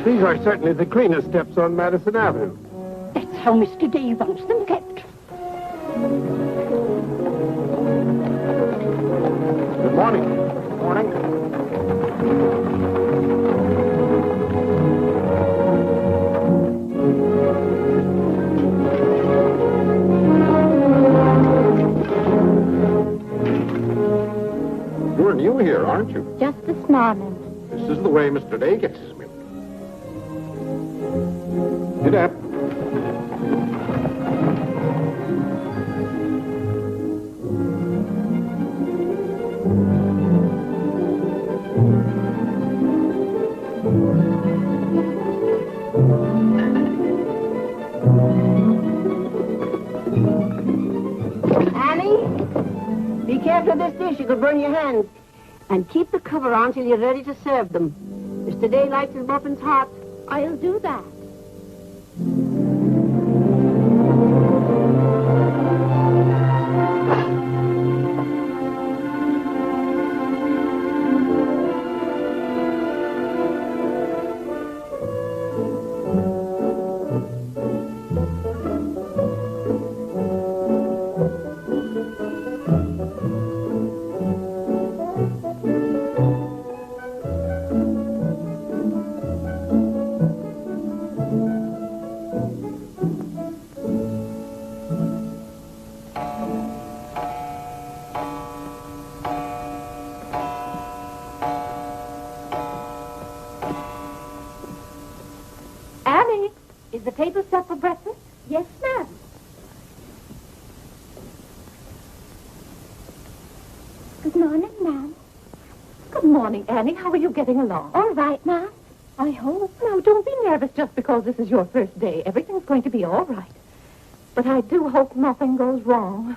These are certainly the cleanest steps on Madison Avenue. That's how Mr. Day wants them kept. Good morning. Morning. You're new here, aren't you? Just this morning. This is the way Mr. Day gets his milk. Get up. Annie, be careful of this dish. You could burn your hands. And keep the cover on till you're ready to serve them. Mr. Day likes his muffins hot. I'll do that. Annie, is the table set for breakfast? Yes, ma'am. Good morning, ma'am. Good morning, Annie. How are you getting along? All right, ma'am. I hope. Now, don't be nervous just because this is your first day. Everything's going to be all right. But I do hope nothing goes wrong.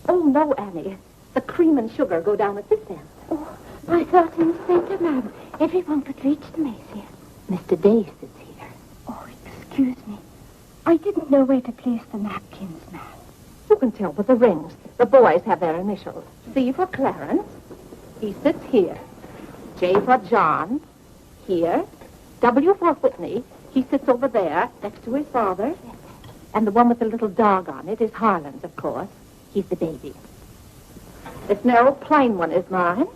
Oh, no, Annie. The cream and sugar go down at this end. Oh, I thought in the center, ma'am. Everyone could reach the mace here. Mr. Day sits here. Oh, excuse me. I didn't know where to place the napkins, ma'am. You can tell by the rings. The boys have their initials. C for Clarence. He sits here. J for John. Here. W for Whitney. He sits over there, next to his father. And the one with the little dog on it is Harlan's, of course. He's the baby. This narrow, plain one is mine.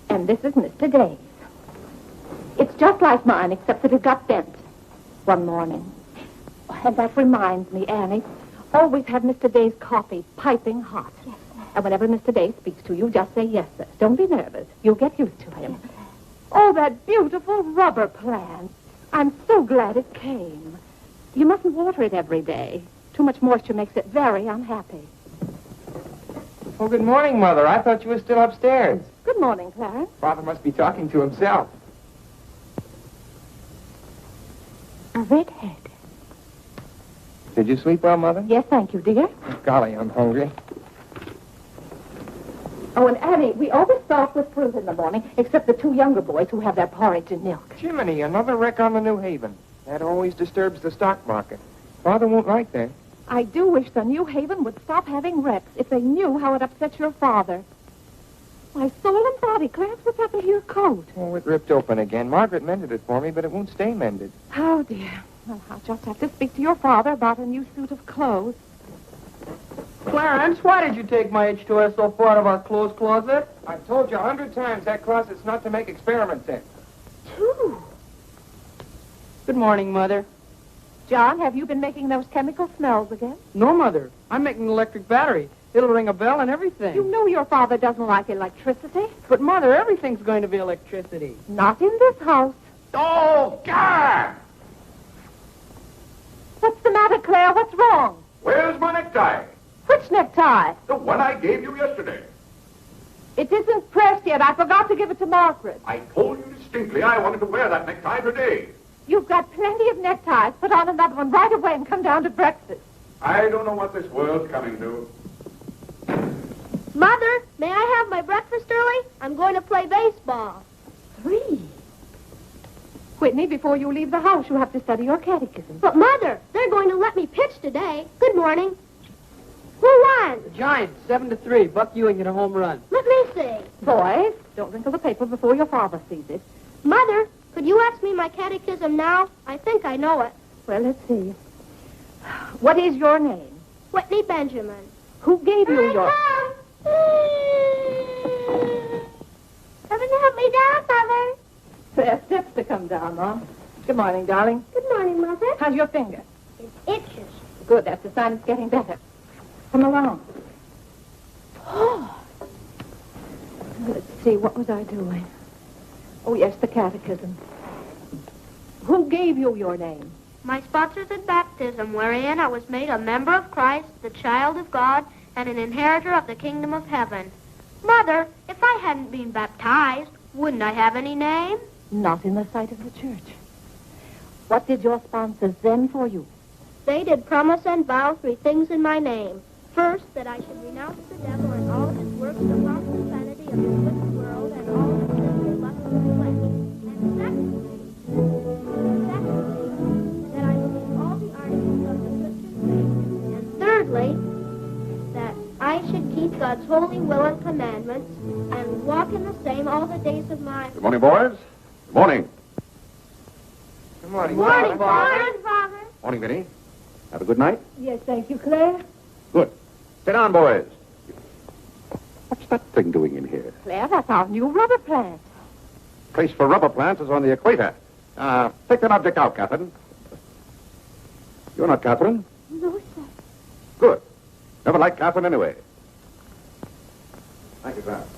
And this is Mr. Day's. It's just like mine, except that it got bent one morning. Oh, and that reminds me, Annie, always have Mr. Day's coffee piping hot. Yes, ma'am. And whenever Mr. Day speaks to you, just say yes, sir. Don't be nervous. You'll get used to him. Yes, oh, that beautiful rubber plant. I'm so glad it came. You mustn't water it every day. Too much moisture makes it very unhappy. Oh, good morning, Mother. I thought you were still upstairs. Good morning, Clarence. Father must be talking to himself. A redhead. Did you sleep well, Mother? Yes, thank you, dear. Golly, I'm hungry. Oh, and Annie, we always start with fruit in the morning, except the two younger boys who have their porridge and milk. Jiminy, another wreck on the New Haven. That always disturbs the stock market. Father won't like that. I do wish the New Haven would stop having wrecks if they knew how it upsets your father. My soul and body, Clarence, what's happened to your coat? Oh, it ripped open again. Margaret mended it for me, but it won't stay mended. Oh, dear. Well, I'll just have to speak to your father about a new suit of clothes. Clarence, why did you take my H2S so far out of our clothes closet? I've told you 100 times that closet's not to make experiments in. Two. Good morning, Mother. John, have you been making those chemical smells again? No, Mother. I'm making an electric battery. It'll ring a bell and everything. You know your father doesn't like electricity. But, Mother, everything's going to be electricity. Not in this house. Oh, God! What's the matter, Claire? What's wrong? Where's my necktie? Which necktie? The one I gave you yesterday. It isn't pressed yet. I forgot to give it to Margaret. I told you distinctly I wanted to wear that necktie today. You've got plenty of neckties. Put on another one right away and come down to breakfast. I don't know what this world's coming to. Mother, may I have my breakfast early? I'm going to play baseball. 3. Whitney, before you leave the house, you have to study your catechism. But, Mother, they're going to let me pitch today. Good morning. Who won? The Giants, 7-3. Buck Ewing hit a home run. Let me see. Boys, don't wrinkle the paper before your father sees it. Mother, Could you ask me my catechism now? I think I know it. Well, let's see. What is your name? Whitney Benjamin. Who gave you your... Come and help me down, Mother. There are steps to come down, Mom. Good morning, darling. Good morning, Mother. How's your finger? It itches. Good, that's a sign it's getting better. Come along. Oh. Let's see, what was I doing? Oh, yes, the catechism. Who gave you your name? My sponsors in baptism, wherein I was made a member of Christ, the child of God, and an inheritor of the kingdom of heaven. Mother, if I hadn't been baptized, wouldn't I have any name? Not in the sight of the church. What did your sponsors then for you? They did promise and vow 3 things in my name. First, that I should renounce the devil and all his works, the false vanity of this wicked world, and all the sinful lust of the flesh. And secondly, that I believe all the articles of the Christian faith. And thirdly, that I should keep God's holy will and commandments, and walk in the same all the days of my... Good morning, boys. Good morning. Good morning. Morning, Father. Father. Morning, Vinny. Have a good night? Yes, thank you, Claire. Good. Sit down, boys. What's that thing doing in here? Claire, that's our new rubber plant. Place for rubber plants is on the equator. Take that object out, Catherine. You're not Catherine? No, sir. Good. Never liked Catherine anyway. Thank you, Clarence.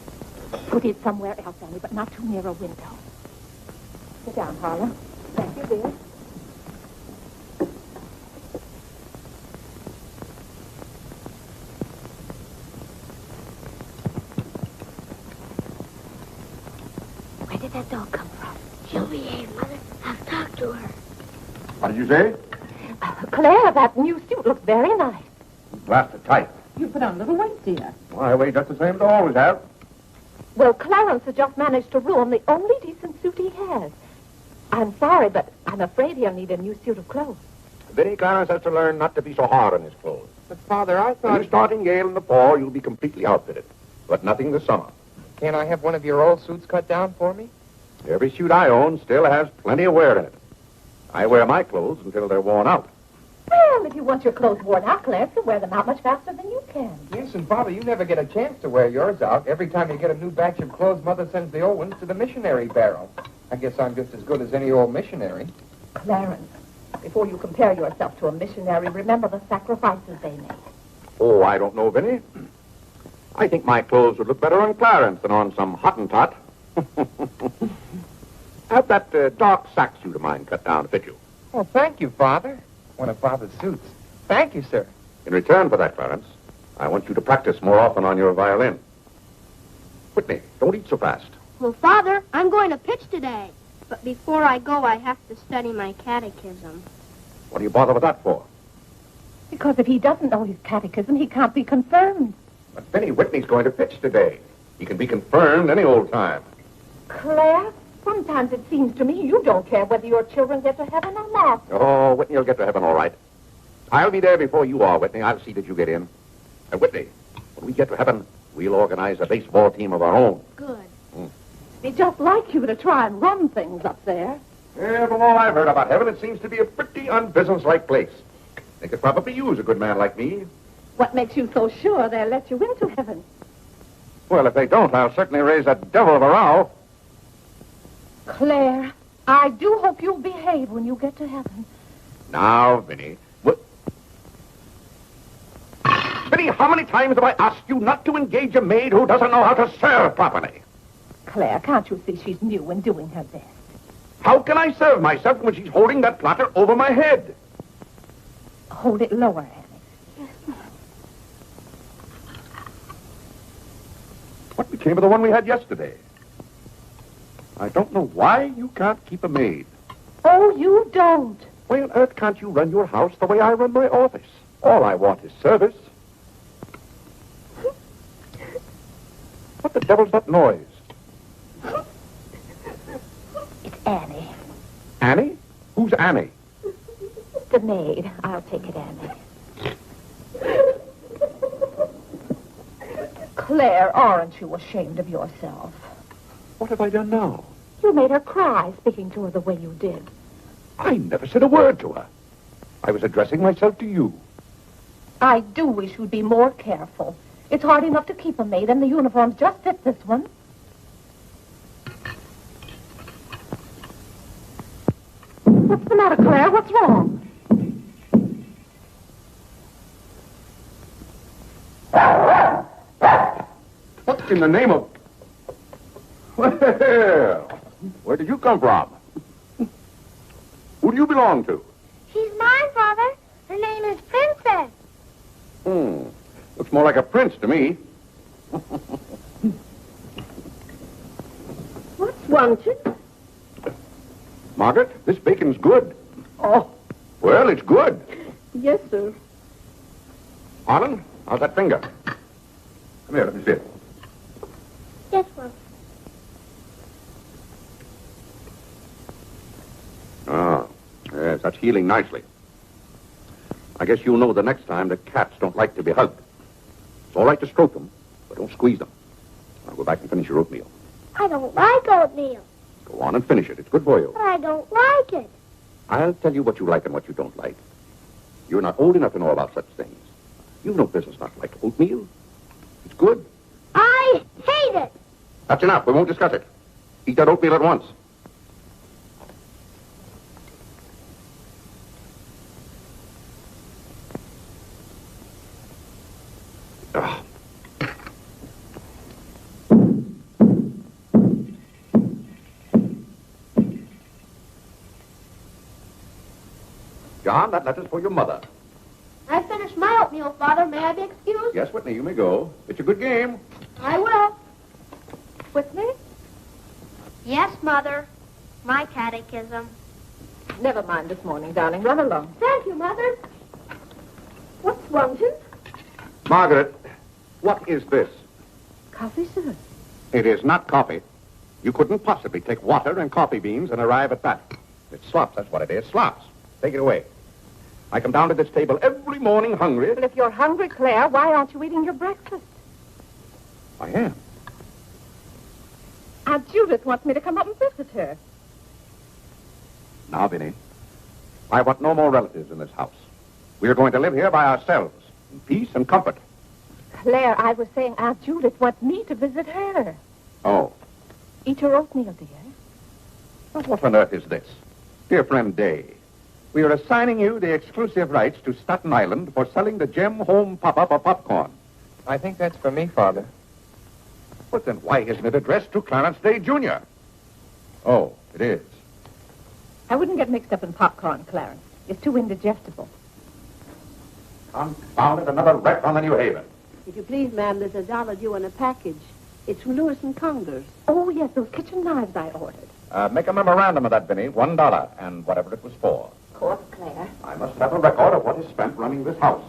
Put it somewhere else, Annie, but not too near a window. Sit down, Harlan. Thank you, dear. Where did that dog come from? She'll behave, Mother. I'll talk to her. What did you say? Claire, that new suit looks very nice. Blasted tight. You put on a little weight, dear. Well, I weigh just the same as I always have. Well, Clarence has just managed to ruin the only decent suit he has. I'm sorry, but I'm afraid he'll need a new suit of clothes. Vinny, Clarence has to learn not to be so hard on his clothes. But, Father, I When thought... you start in Yale in the fall, you'll be completely outfitted. But nothing this summer. Can't I have one of your old suits cut down for me? Every suit I own still has plenty of wear in it. I wear my clothes until they're worn out. Well, if you want your clothes worn out, Clarence can wear them out much faster than you can. Yes, and, Father, you never get a chance to wear yours out. Every time you get a new batch of clothes, Mother sends the old ones to the missionary barrel. I guess I'm just as good as any old missionary. Clarence, before you compare yourself to a missionary, remember the sacrifices they made. Oh, I don't know, Vinny. I think my clothes would look better on Clarence than on some Hottentot. Have that dark sack suit of mine cut down to fit you. Oh, thank you, Father. One of Father's suits. Thank you, sir. In return for that, Clarence, I want you to practice more often on your violin. Whitney, don't eat so fast. Well, Father, I'm going to pitch today. But before I go, I have to study my catechism. What do you bother with that for? Because if he doesn't know his catechism, he can't be confirmed. But Vinny, Whitney's going to pitch today. He can be confirmed any old time. Claire, sometimes it seems to me you don't care whether your children get to heaven or not. Oh, Whitney will get to heaven all right. I'll be there before you are, Whitney. I'll see that you get in. And Whitney, when we get to heaven, we'll organize a baseball team of our own. Good. It'd be just like you to try and run things up there. Yeah, from all I've heard about heaven, it seems to be a pretty unbusinesslike place. They could probably use a good man like me. What makes you so sure they'll let you into heaven? Well, if they don't, I'll certainly raise that devil of a row. Claire, I do hope you'll behave when you get to heaven. Now, Vinny. Vinny, how many times have I asked you not to engage a maid who doesn't know how to serve properly? Claire, can't you see she's new and doing her best? How can I serve myself when she's holding that platter over my head? Hold it lower, Annie. What became of the one we had yesterday? I don't know why you can't keep a maid. Oh, you don't. Why on earth can't you run your house the way I run my office? All I want is service. What the devil's that noise? It's Annie. Annie? Who's Annie? The maid. I'll take it, Annie. Claire, aren't you ashamed of yourself? What have I done now? You made her cry speaking to her the way you did. I never said a word to her. I was addressing myself to you. I do wish you'd be more careful. It's hard enough to keep a maid, and the uniforms just fit this one. What's the matter, Claire? What's wrong? What in the name of... Well, where did you come from? Who do you belong to? She's mine, Father. Her name is Princess. Looks more like a prince to me. What's wanted? Margaret, this bacon's good. Oh, Well, it's good. yes, sir. Arlen, how's that finger? Come here, let me see it. Yes, Father. Ah, yes, that's healing nicely. I guess you'll know the next time that cats don't like to be hugged. It's all right to stroke them, but don't squeeze them. Now go back and finish your oatmeal. I don't like oatmeal. Go on and finish it. It's good for you. But I don't like it. I'll tell you what you like and what you don't like. You're not old enough to know about such things. You've no business not to like oatmeal. It's good. I hate it. That's enough. We won't discuss it. Eat that oatmeal at once. Ah. John, that letter's for your mother. I finished my oatmeal, Father. May I be excused? Yes, Whitney, you may go. It's a good game. I will. Whitney? Yes, Mother. My catechism. Never mind this morning, darling. Run along. Thank you, Mother. What's wanted? Margaret, what is this? Coffee, sir. It is not coffee. You couldn't possibly take water and coffee beans and arrive at that. It's slops, that's what it is. Slops. Take it away. I come down to this table every morning hungry. Well, if you're hungry, Claire, why aren't you eating your breakfast? I am. Aunt Judith wants me to come up and visit her. Now, Vinny, I want no more relatives in this house. We are going to live here by ourselves, in peace and comfort. Claire, I was saying Aunt Judith wants me to visit her. Oh, Eat your oatmeal, dear. well, what on earth is this? Dear friend Day, we are assigning you the exclusive rights to Staten Island for selling the Gem Home Pop-Up of popcorn. I think that's for me, Father. But then why isn't it addressed to Clarence Day, Jr.? Oh, it is. I wouldn't get mixed up in popcorn, Clarence. It's too indigestible. Confound it, another wreck on the New Haven. If you please, ma'am, there's $1 due on a package. It's from Lewis and Conger's. Oh, yes, those kitchen knives I ordered. Make a memorandum of that, Vinny. $1, and whatever it was for. Of course, Claire. I must have a record of what is spent running this house.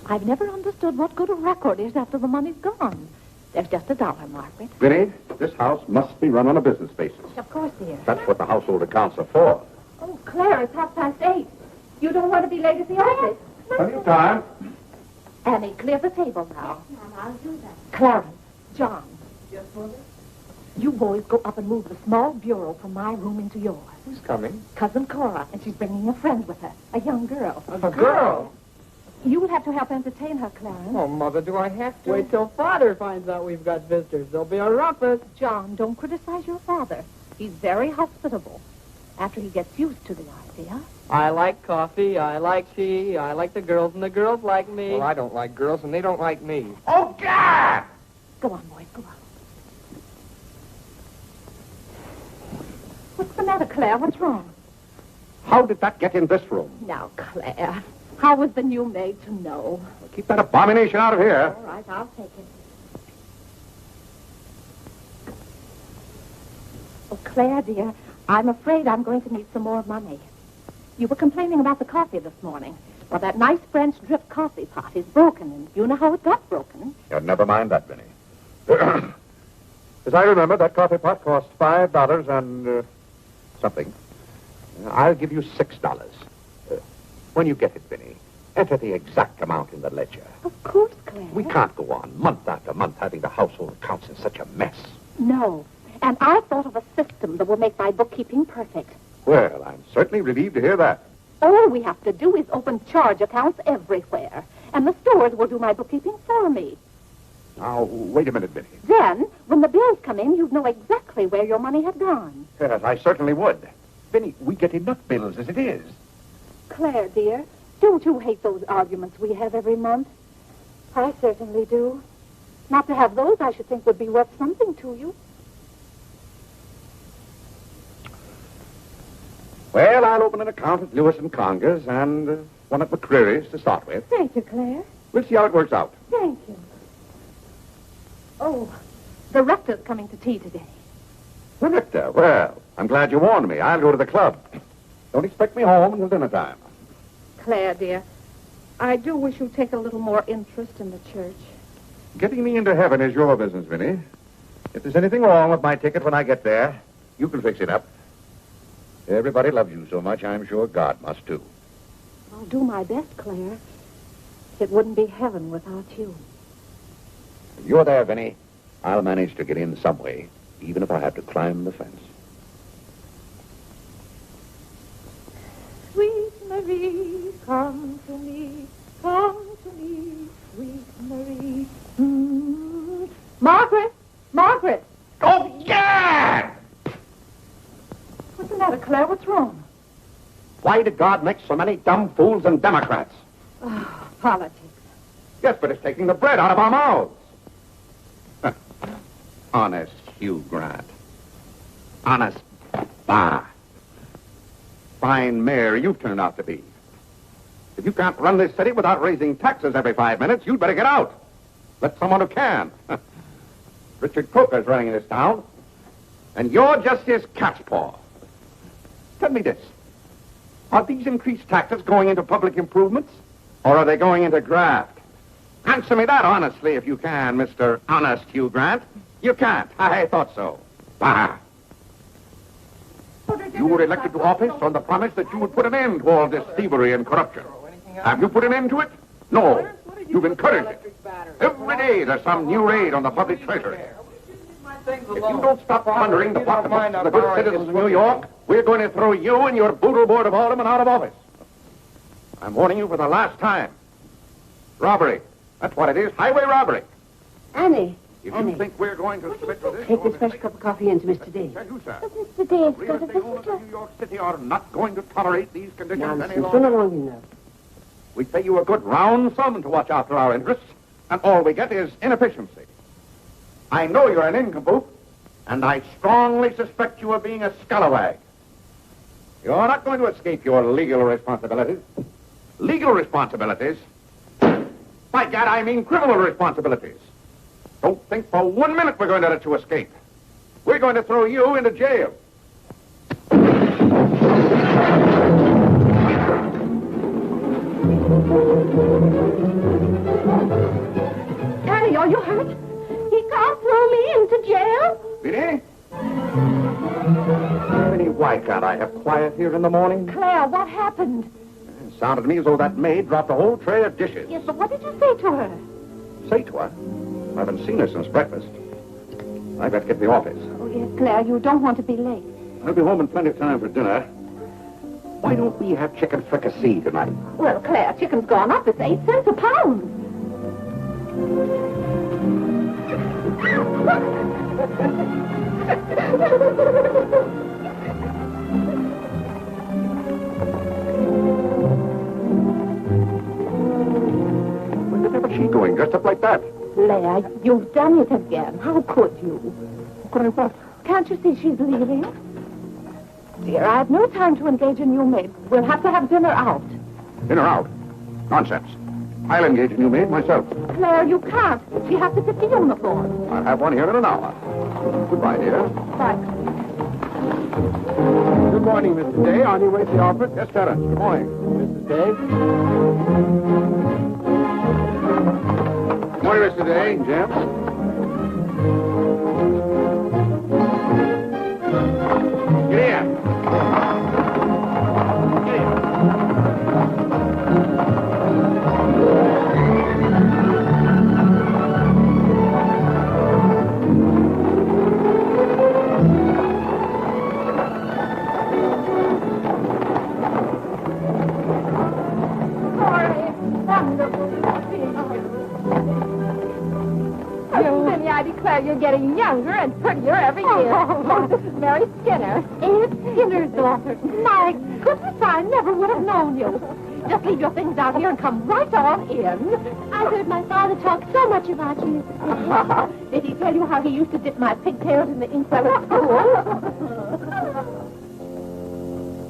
I've never understood what good a record is after the money's gone. There's just $1, Margaret. Vinny, this house must be run on a business basis. Of course, dear. That's what the household accounts are for. Oh, Claire, it's 8:30. You don't want to be late at the office. Plenty of time. Annie, clear the table now. Mom, I'll do that. Clarence, John. Yes, Mother? You boys go up and move the small bureau from my room into yours. Who's coming? Cousin Cora, and she's bringing a friend with her, a young girl. A girl? You'll have to help entertain her, Clarence. Oh, Mother, do I have to? Wait till Father finds out we've got visitors. There'll be a rumpus. John, don't criticize your father. He's very hospitable. After he gets used to the idea. I like coffee. I like tea. I like the girls, and the girls like me. Well, I don't like girls, and they don't like me. Oh, God! Go on, boys, go on. What's the matter, Claire? What's wrong? How did that get in this room? Now, Claire, how was the new maid to know? Keep that abomination out of here. All right, I'll take it. Oh, Claire, dear, I'm afraid I'm going to need some more money. You were complaining about the coffee this morning. Well, that nice French drip coffee pot is broken, and you know how it got broken. Yeah, never mind that, Vinny. As I remember, that coffee pot cost $5 and something. I'll give you $6. When you get it, Vinny, enter the exact amount in the ledger. Of course, Claire. We can't go on month after month having the household accounts in such a mess. No, and I thought of a system that will make my bookkeeping perfect. Well, I'm certainly relieved to hear that. All we have to do is open charge accounts everywhere, and the stores will do my bookkeeping for me. Now, wait a minute, Minnie. Then, when the bills come in, you'd know exactly where your money had gone. Yes, I certainly would. Minnie, we get enough bills as it is. Claire, dear, don't you hate those arguments we have every month? I certainly do. Not to have those, I should think, would be worth something to you. Well, I'll open an account at Lewis & Conger's and one at McCreary's to start with. Thank you, Claire. We'll see how it works out. Thank you. Oh, the rector's coming to tea today. The rector? Well, I'm glad you warned me. I'll go to the club. Don't expect me home until dinner time. Claire, dear, I do wish you'd take a little more interest in the church. Getting me into heaven is your business, Vinnie. If there's anything wrong with my ticket when I get there, you can fix it up. Everybody loves you so much, I'm sure God must too. I'll do my best, Claire. It wouldn't be heaven without you. If you're there, Vinnie, I'll manage to get in some way, even if I have to climb the fence. Sweet Marie, come to me, sweet Marie. Margaret! Margaret! Oh, yeah! What's the matter, Claire? What's wrong? Why did God make so many dumb fools and Democrats? Oh, politics. Yes, but it's taking the bread out of our mouths. Honest Hugh Grant. Honest Bah. Fine mayor you've turned out to be. If you can't run this city without raising taxes every 5 minutes, you'd better get out. Let someone who can. Richard Coker's running this town, and you're just his cat's paw. Tell me this. Are these increased taxes going into public improvements, or are they going into graft? Answer me that honestly if you can, Mr. Honest Hugh Grant. You can't. I thought so. Bah. You were elected to office on the promise that you would put an end to all this thievery and corruption. Have you put an end to it? No. You've encouraged it. Every day there's some new raid on the public treasury. If you don't stop plundering the pocketbooks of the good citizens of New York, we're going to throw you and your boodle board of aldermen out of office. I'm warning you for the last time. Robbery. That's what it is. Highway robbery. Annie. If Annie. you think we're going to submit to this... Take this fresh cup of coffee into Mr. Day. Tell you, sir. Mr. Dave's We got as a the owners visitor. of New York City are not going to tolerate these conditions any Nonsense. longer. Run along in there. We pay you a good round sum to watch after our interests, and all we get is inefficiency. I know you're an nincompoop, and I strongly suspect you of being a scalawag. You're not going to escape your legal responsibilities. Legal responsibilities? By gad, I mean criminal responsibilities. Don't think for 1 minute we're going to let you escape. We're going to throw you into jail. Annie, are you hurt? He can't throw me into jail. Vinnie? Vinnie, why can't I have quiet here in the morning? Claire, what happened? It sounded to me as though that maid dropped a whole tray of dishes. Yes, but what did you say to her? Say to her? I haven't seen her since breakfast. I've got to get to the office. Oh, yes, Claire, you don't want to be late. I'll be home in plenty of time for dinner. Why don't we have chicken fricassee tonight? Well, Claire, chicken's gone up. It's 8 cents a pound. Where the devil's she going, dressed up like that? Claire, you've done it again. How could you? Could I what? Can't you see she's leaving? Dear, I have no time to engage a new maid. We'll have to have dinner out. In or out? Nonsense. I'll engage a new maid myself. Claire, you can't. She has to fit the uniform. I'll have one here in an hour. Goodbye, dear. Bye. Good morning, Mr. Day. On your way to the office? Yes, Clarence. Good morning. Mrs. Day? Good morning, Mr. Day. Jim? Get here. Get here. Vinny, I declare you're getting younger and prettier every year. Oh, this is Mary Skinner. Aunt Skinner's daughter. My goodness, I never would have known you. Just leave your things out here and come right on in. I heard my father talk so much about you, Mrs. Skinner. Did he tell you how he used to dip my pigtails in the inkwell at school?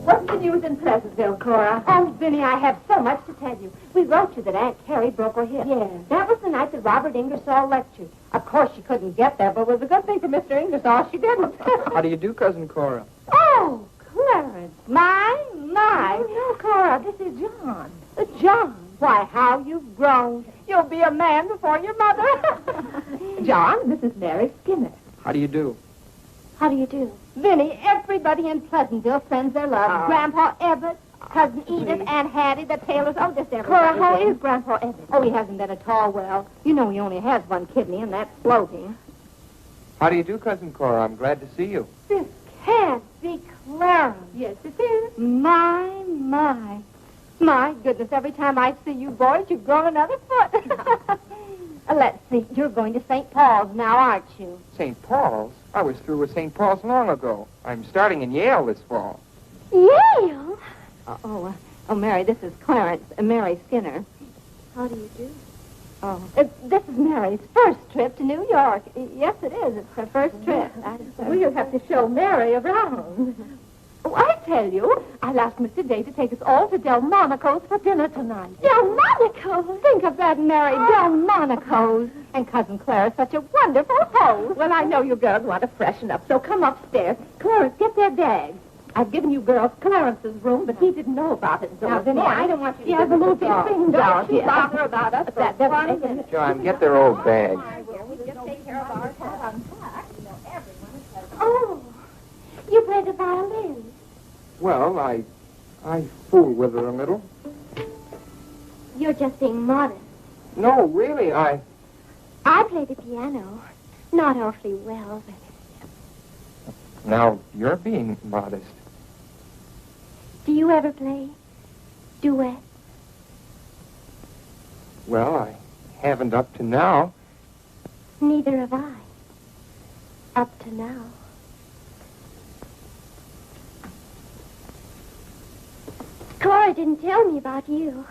What's the news in Pleasantville, Cora? Oh, Vinny, I have so much to tell you. We wrote you that Aunt Carrie broke her hip. Yes. That was the night that Robert Ingersoll lectured. Of course, she couldn't get there, but It was a good thing for Mr. Ingersoll she didn't. How do you do, Cousin Cora? Oh, Clarence. my. No, Cora, this is John. John, why, how you've grown. You'll be a man before your mother. John, this is Mary Skinner. How do you do? How do you do? Vinny, everybody in Pleasantville sends their love. Oh. Grandpa Everett, Cousin Edith, Aunt Hattie, the Taylors. Oh, just everybody. Cora, how is Grandpa Everett? Oh, he hasn't been at all well. You know he only has one kidney, and that's floating. How do you do, Cousin Cora? I'm glad to see you. This can't be Clarence. Yes, it is. My. My goodness, every time I see you boys, you've grown another foot. Let's see, you're going to St. Paul's now, aren't you? St. Paul's? I was through with St. Paul's long ago. I'm starting in Yale this fall. Yale? Oh, Mary, this is Clarence, Mary Skinner. How do you do? Oh, this is Mary's first trip to New York. Yes, it is. It's her first trip. We'll have to show Mary around. Oh, I tell you, I'll ask Mr. Day to take us all to Delmonico's for dinner tonight. Delmonico's? Think of that, Mary. Delmonico's. And Cousin Clara's such a wonderful host. Well, I know you girls want to freshen up, so come upstairs. Clarence, get their bags. I've given you girls Clarence's room, but he didn't know about it. So Now, Vinny, I don't want you to He has a little bit of things out Don't you here. bother about us for 1 minute. John, get their old bags. Just take care of ours. Oh, you play the violin. Well, I fool with her a little. You're just being modest. No, really, I play the piano. Not awfully well, but... Now, you're being modest. Do you ever play duet? Well, I haven't up to now. Neither have I. Up to now. Cora didn't tell me about you.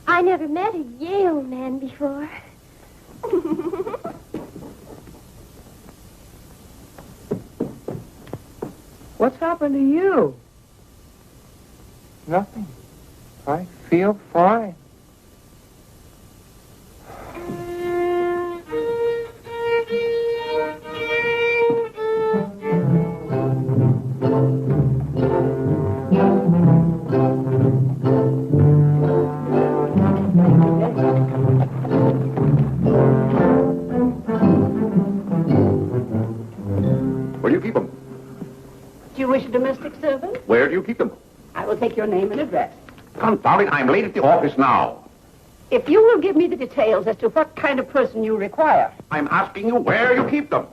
I never met a Yale man before. What's happened to you? Nothing. I feel fine. Where do you keep them? Do you wish a domestic servant? Where do you keep them? I will take your name and address. Confound it, I'm late at the office now. If you will give me the details as to what kind of person you require. I'm asking you where you keep them.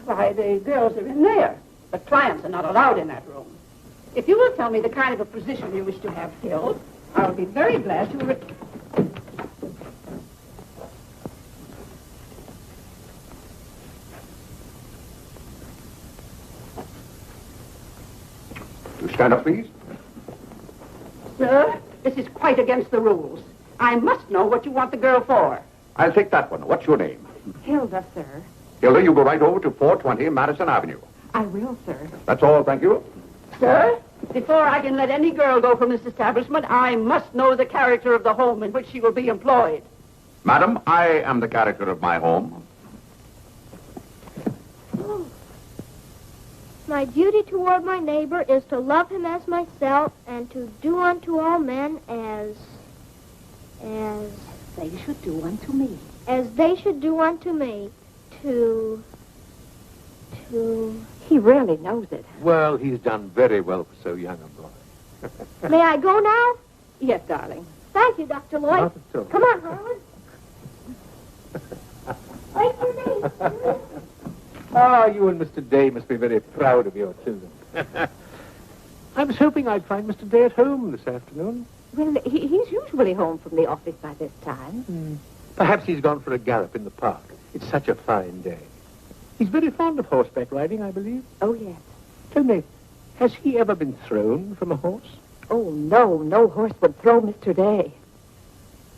Why, the girls are in there. But clients are not allowed in that room. If you will tell me the kind of a position you wish to have filled, I'll be very glad to... You stand up, please. Sir, this is quite against the rules. I must know what you want the girl for. I'll take that one. What's your name? Hilda, sir. Hilda, you go right over to 420 Madison Avenue. I will, sir. That's all, thank you. Sir, before I can let any girl go from this establishment, I must know the character of the home in which she will be employed. Madam, I am the character of my home. My duty toward my neighbor is to love him as myself and to do unto all men as They should do unto me. they should do unto me. To... He really knows it. Well, he's done very well for so young a boy. May I go now? Yes, darling. Thank you, Dr. Lloyd. Not at all. Come on, Harlan. Wait for me. Ah, you and Mr. Day must be very proud of your children. I was hoping I'd find Mr. Day at home this afternoon. Well, he's usually home from the office by this time. Perhaps he's gone for a gallop in the park. It's such a fine day. He's very fond of horseback riding, I believe. Oh, yes. Tell me, has he ever been thrown from a horse? Oh, no. No horse would throw Mr. Day.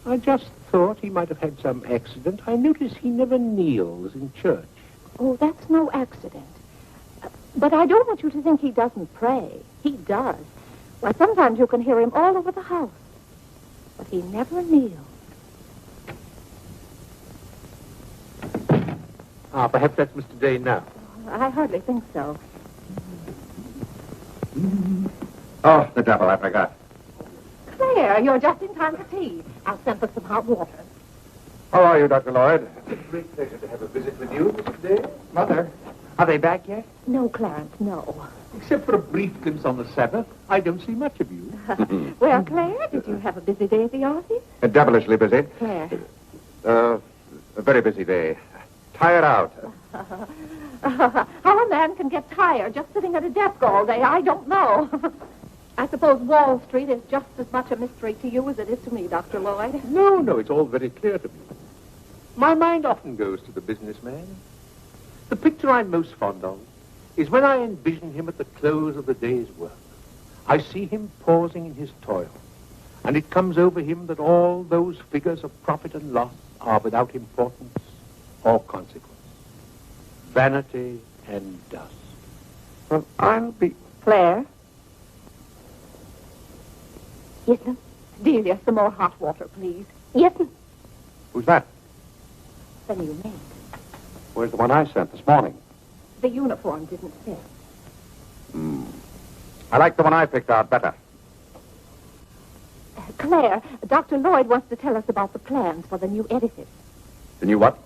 I just thought he might have had some accident. I notice he never kneels in church. Oh, that's no accident. But I don't want you to think he doesn't pray. He does. Why, sometimes you can hear him all over the house. But he never kneels. Ah, perhaps that's Mr. Day now. I hardly think so. Oh, the devil, I forgot. Claire, you're just in time for tea. I'll send for some hot water. How are you, Dr. Lloyd? It's a great pleasure to have a visit with you, Mr. Day. Mother, are they back yet? No, Clarence, no. Except for a brief glimpse on the Sabbath, I don't see much of you. Well, Claire, did you have a busy day at the office? Devilishly busy. Claire. A very busy day. Tired out. How a man can get tired just sitting at a desk all day, I don't know. I suppose Wall Street is just as much a mystery to you as it is to me, Dr. Lloyd. No, it's all very clear to me. My mind often goes to the businessman. The picture I'm most fond of is when I envision him at the close of the day's work. I see him pausing in his toil, and it comes over him that all those figures of profit and loss are without importance or consequence. Vanity and dust. Well, I'll be... Claire? Yes, ma'am. Delia, some more hot water, please. Yes, ma'am. Who's that? The new maid. Where's the one I sent this morning? The uniform didn't fit. I like the one I picked out better. Claire, Dr. Lloyd wants to tell us about the plans for the new edifice. The new what?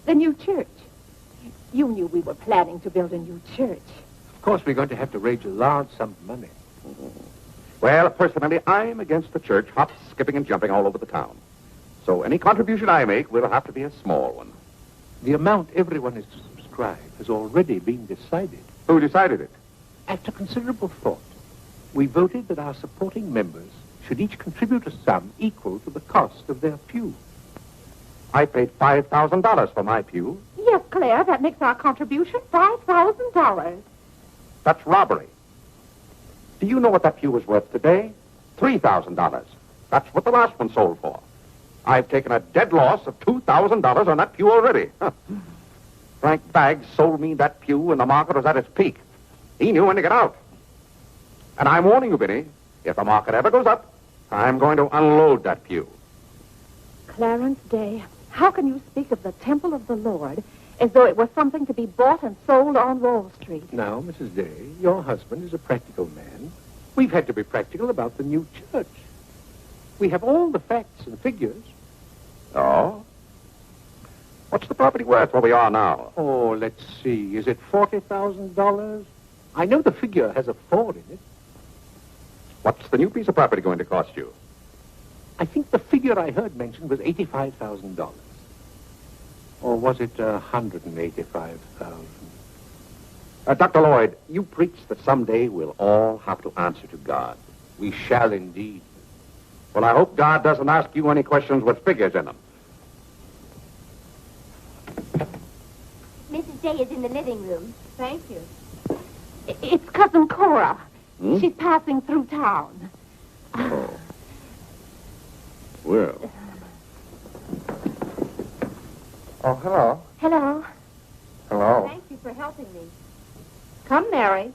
The new church. You knew we were planning to build a new church. Of course, we're going to have to raise a large sum of money. Well, personally, I'm against the church hop, skipping, and jumping all over the town. So any contribution I make will have to be a small one. The amount everyone is to subscribe has already been decided. Who decided it? After considerable thought, we voted that our supporting members should each contribute a sum equal to the cost of their pew. I paid $5,000 for my pew. Yes, Claire, that makes our contribution $5,000. That's robbery. Do you know what that pew was worth today? $3,000. That's what the last one sold for. I've taken a dead loss of $2,000 on that pew already. Frank Baggs sold me that pew when the market was at its peak. He knew when to get out. And I'm warning you, Vinny, if the market ever goes up, I'm going to unload that pew. Clarence Day, how can you speak of the temple of the Lord as though it was something to be bought and sold on Wall Street? Now, Mrs. Day, your husband is a practical man. We've had to be practical about the new church. We have all the facts and figures. Oh? What's the property worth where we are now? Oh, let's see. Is it $40,000? I know the figure has a 4 in it. What's the new piece of property going to cost you? I think the figure I heard mentioned was $85,000. Or was it $185,000? Dr. Lloyd, you preach that someday we'll all have to answer to God. We shall indeed. Well, I hope God doesn't ask you any questions with figures in them. Mrs. Day is in the living room. Thank you. It's Cousin Cora. Hmm? She's passing through town. Oh. Well. Oh, hello. Hello. Hello. Thank you for helping me. Come, Mary.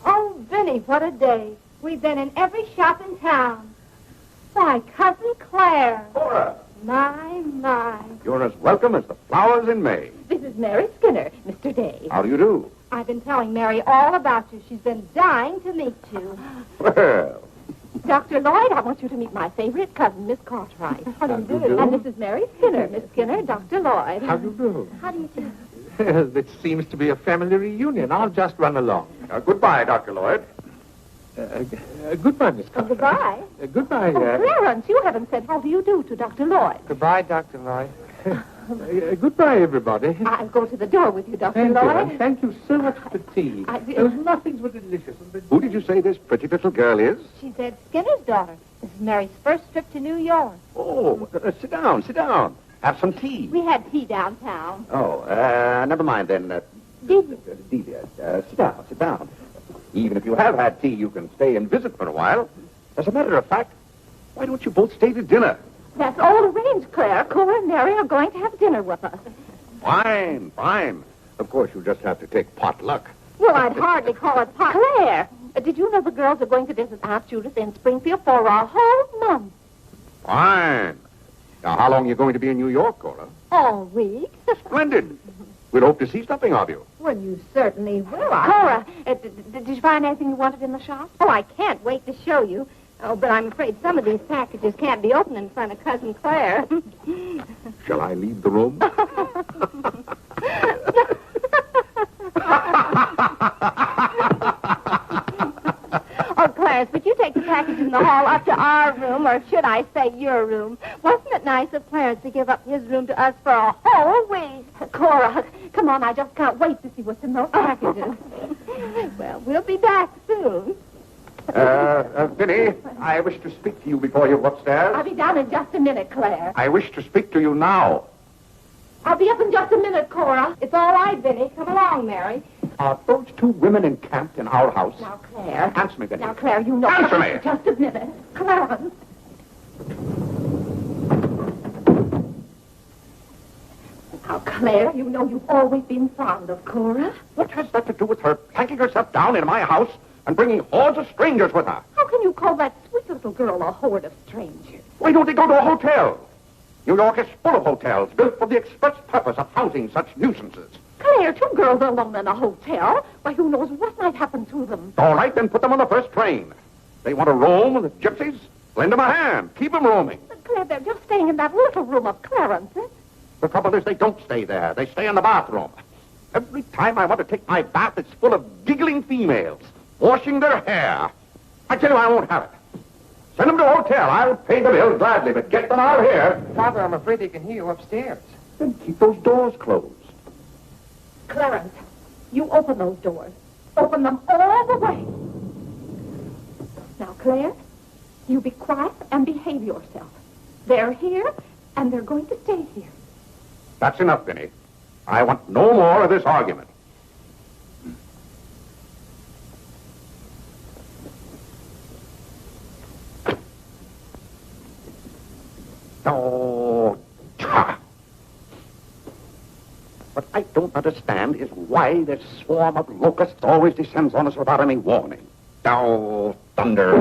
Oh, Vinny, what a day. We've been in every shop in town. Why, Cousin Claire. Cora, My. you're as welcome as the flowers in May. This is Mary Skinner, Mr. Day. How do you do? I've been telling Mary all about you. She's been dying to meet you. Well, Dr. Lloyd, I want you to meet my favorite cousin, Miss Cartwright. How do you do? And this is Mary Skinner, Miss Skinner, Dr. Lloyd. How do you do? How do you do? It seems to be a family reunion. I'll just run along. goodbye, Dr. Lloyd. Goodbye, Miss Carter. Goodbye. Goodbye. Oh, Clarence, you haven't said how do you do to Dr. Lloyd. Goodbye, Dr. Lloyd. Goodbye, everybody. I'll go to the door with you, Dr. Thank you, Lloyd. and thank you so much for tea. Those muffins were delicious. Who did you say this pretty little girl is? She's Ed Skinner's daughter. This is Mary's first trip to New York. Oh, sit down, sit down. Have some tea. We had tea downtown. Oh, never mind then. Delia, sit down, sit down. Even if you have had tea, you can stay and visit for a while. As a matter of fact, why don't you both stay to dinner? That's all arranged, Claire. Cora and Mary are going to have dinner with us. Fine, fine. Of course, you just have to take potluck. Well, I'd hardly call it pot. Claire, did you know the girls are going to visit Aunt Judith in Springfield for a whole month? Fine. Now, how long are you going to be in New York, Cora? All week. Splendid. We'll hope to see something of you. Well, you certainly will. Cora, did you find anything you wanted in the shop? Oh, I can't wait to show you. Oh, but I'm afraid some of these packages can't be opened in front of Cousin Claire. Shall I leave the room? Oh, Clarence, would you take the package in the hall up to our room, or should I say your room? Wasn't it nice of Clarence to give up his room to us for a whole week? Cora, come on, I just can't wait to see what's in those packages. Well, we'll be back soon. Vinny, I wish to speak to you before you go upstairs. I'll be down in just a minute, Claire. I wish to speak to you now. I'll be up in just a minute, Cora. It's all right, Vinny. Come along, Mary. Are those two women encamped in our house? Now, Claire. Answer me, Vinny. Now, Claire, you know... Answer me. Just a minute. Clarence. Now, Claire, you know you've always been fond of Cora. What has that to do with her planking herself down in my house and bringing hordes of strangers with her? How can you call that sweet little girl a horde of strangers? Why don't they go to a hotel? New York is full of hotels built for the express purpose of housing such nuisances. Claire, two girls alone in a hotel? Why, who knows what might happen to them? All right, then put them on the first train. They want to roam with the gypsies? Lend them a hand. Keep them roaming. But, Claire, they're just staying in that little room of Clarence's. The trouble is they don't stay there. They stay in the bathroom. Every time I want to take my bath, it's full of giggling females, washing their hair. I tell you, I won't have it. Send them to a hotel. I'll pay the bill gladly, but get them out of here. Father, I'm afraid they can hear you upstairs. Then keep those doors closed. Clarence, you open those doors. Open them all the way. Now, Claire, you be quiet and behave yourself. They're here, and they're going to stay here. That's enough, Vinny. I want no more of this argument. Oh, what I don't understand is why this swarm of locusts always descends on us without any warning. Oh, thunder.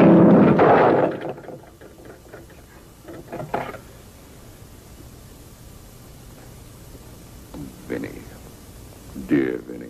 Vinny. Dear Vinny.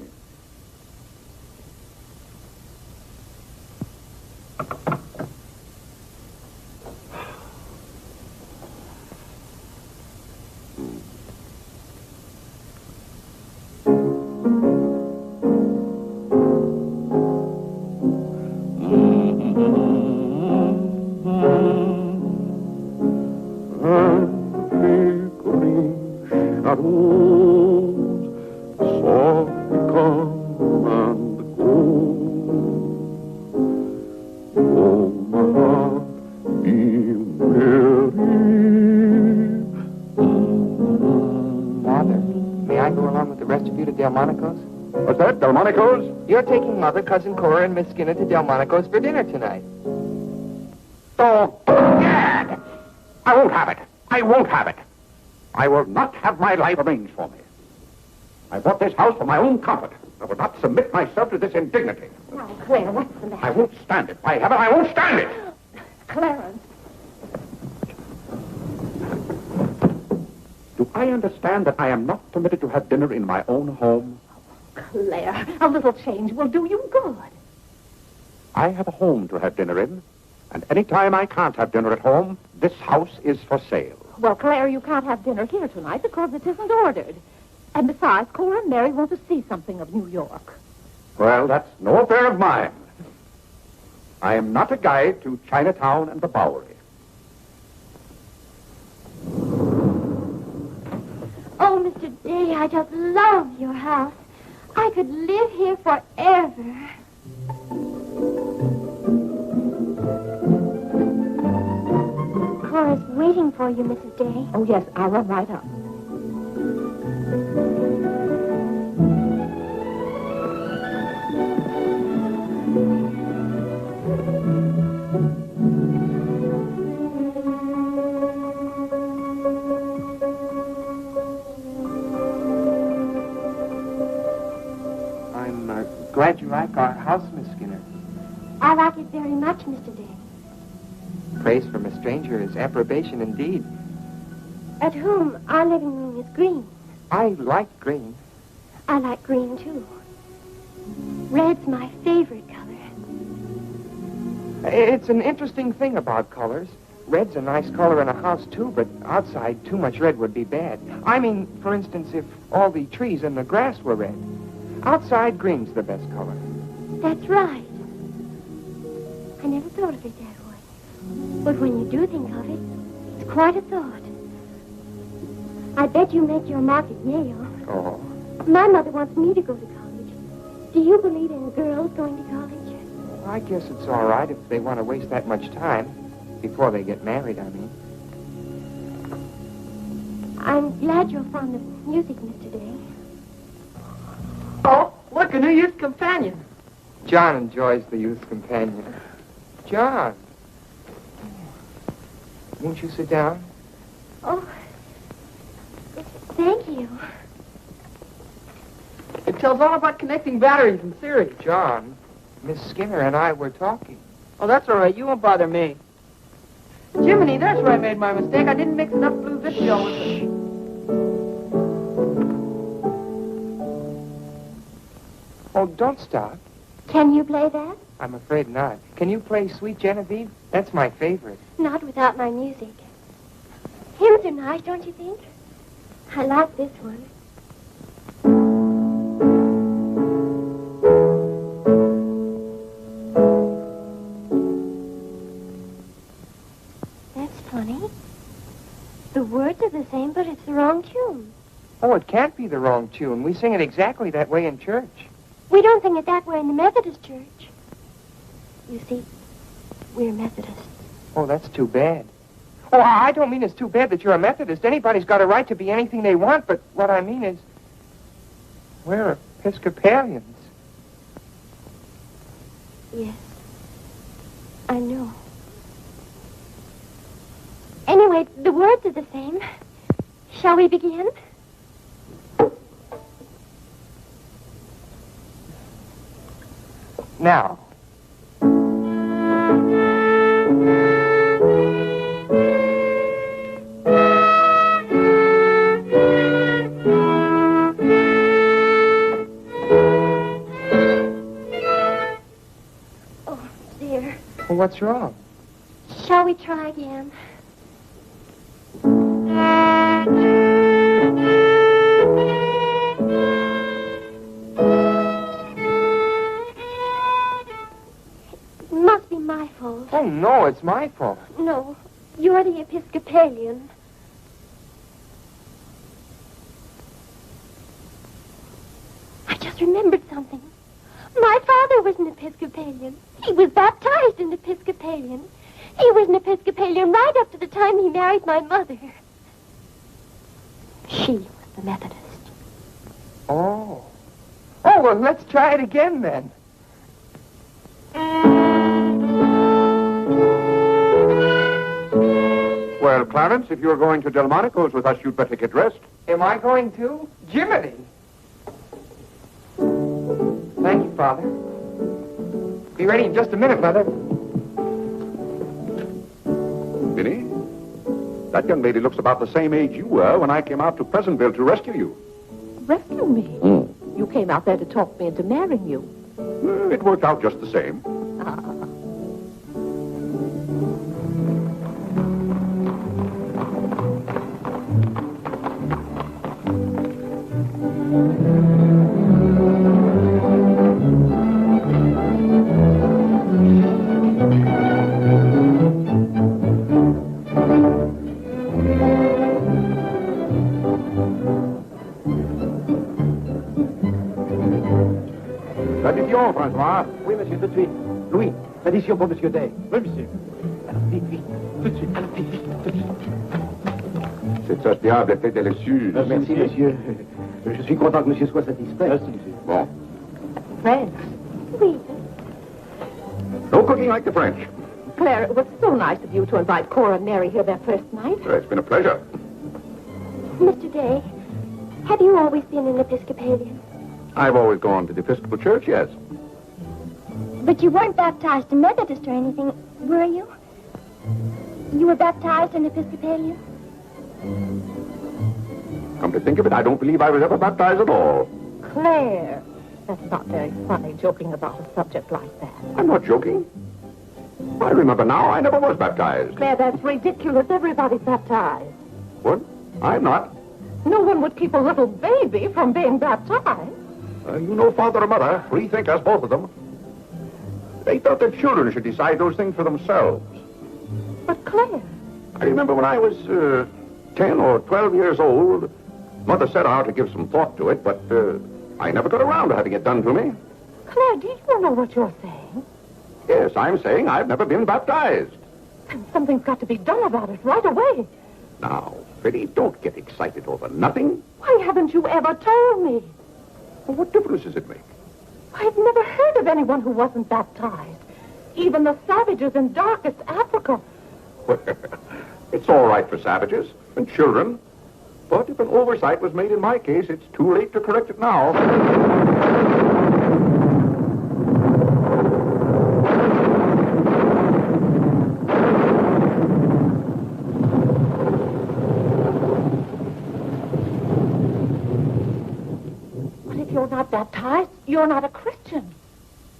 Delmonico's? What's that, Delmonico's? You're taking Mother, Cousin Cora, and Miss Skinner to Delmonico's for dinner tonight. Oh, Gad! I won't have it. I won't have it. I will not have my life arranged for me. I bought this house for my own comfort. I will not submit myself to this indignity. Now, Claire, what's the matter? I won't stand it. By heaven, I won't stand it. Clarence. Do I understand that I am not permitted to have dinner in my own home? Claire, a little change will do you good. I have a home to have dinner in, and any time I can't have dinner at home, this house is for sale. Well, Claire, you can't have dinner here tonight because it isn't ordered. And besides, Cora and Mary want to see something of New York. Well, that's no affair of mine. I am not a guide to Chinatown and the Bowery. Oh, Mr. Day, I just love your house. I could live here forever. car is waiting for you, Mrs. Day. Oh, yes, I'll run right up. I'm glad you like our house, Miss Skinner. I like it very much, Mr. Day. Praise from a stranger is approbation indeed. At home, our living room is green. I like green. I like green, too. Red's my favorite color. It's an interesting thing about colors. Red's a nice color in a house, too, but outside, too much red would be bad. I mean, for instance, if all the trees and the grass were red. Outside, green's the best color. That's right. I never thought of it that way. But when you do think of it, it's quite a thought. I bet you make your mark at Yale. Oh. My mother wants me to go to college. Do you believe in girls going to college? I guess it's all right if they want to waste that much time. Before they get married, I mean. I'm glad you're fond of music, Mr. Day. Oh, look, a new youth companion. John enjoys the youth companion. John. Won't you sit down? Oh, thank you. It tells all about connecting batteries and series. John, Miss Skinner and I were talking. Oh, that's all right. You won't bother me. Jiminy, that's where I made my mistake. I didn't mix enough blue vitriol with it. Oh, don't stop. Can you play that? I'm afraid not. Can you play Sweet Genevieve? That's my favorite. Not without my music. Hymns are nice, don't you think? I like this one. That's funny. The words are the same, but it's the wrong tune. Oh, it can't be the wrong tune. We sing it exactly that way in church. We don't sing it that way in the Methodist church. You see, we're Methodists. Oh, that's too bad. Oh, I don't mean it's too bad that you're a Methodist. Anybody's got a right to be anything they want, but what I mean is, we're Episcopalians. Yes, I know. Anyway, the words are the same. Shall we begin? Now. Oh, dear. Well, what's wrong? Shall we try again? It must be my fault. Oh, no, it's my fault. No, you're the Episcopalian. I just remembered something. My father was an Episcopalian. He was baptized an Episcopalian. He was an Episcopalian right up to the time he married my mother. She was the Methodist. Oh. Oh, well, let's try it again then. Well, Clarence, if you're going to Delmonico's with us, you'd better get dressed. Am I going to? Jiminy. Thank you, Father. Be ready in just a minute, Mother. Vinny, that young lady looks about the same age you were when I came out to Pleasantville to rescue you. Rescue me? You came out there to talk me into marrying you. It worked out just the same. L'addition, François. Oui, monsieur, tout de suite. Louis, l'addition pour monsieur Day. Oui, monsieur. Alors, vite, vite. Tout de suite. Alors, vite, vite. Cette sauce diable était délicieuse. Merci, monsieur. Je suis content que monsieur soit satisfait. Merci, monsieur. Bon. French. Oui. No cooking like the French. Claire, it was so nice of you to invite Cora and Mary here their first night. It's been a pleasure. Mr. Day, have you always been an Episcopalian? I've always gone to the Episcopal Church, yes. But you weren't baptized a Methodist or anything, were you? You were baptized an Episcopalian? Come to think of it, I don't believe I was ever baptized at all. Claire, that's not very funny, joking about a subject like that. I'm not joking. I remember now, I never was baptized. Claire, that's ridiculous. Everybody's baptized. What? I'm not. No one would keep a little baby from being baptized. You know father and mother, free thinkers, both of them. They thought their children should decide those things for themselves. But Claire... I remember when I was 10 or 12 years old, Mother set out to give some thought to it, but I never got around to having it done to me. Claire, do you know what you're saying? Yes, I'm saying I've never been baptized. Then something's got to be done about it right away. Now, Freddy, don't get excited over nothing. Why haven't you ever told me? Well, what difference does it make? I've never heard of anyone who wasn't baptized. Even the savages in darkest Africa. It's all right for savages and children. But if an oversight was made in my case, it's too late to correct it now. But if you're not baptized, you're not a Christian.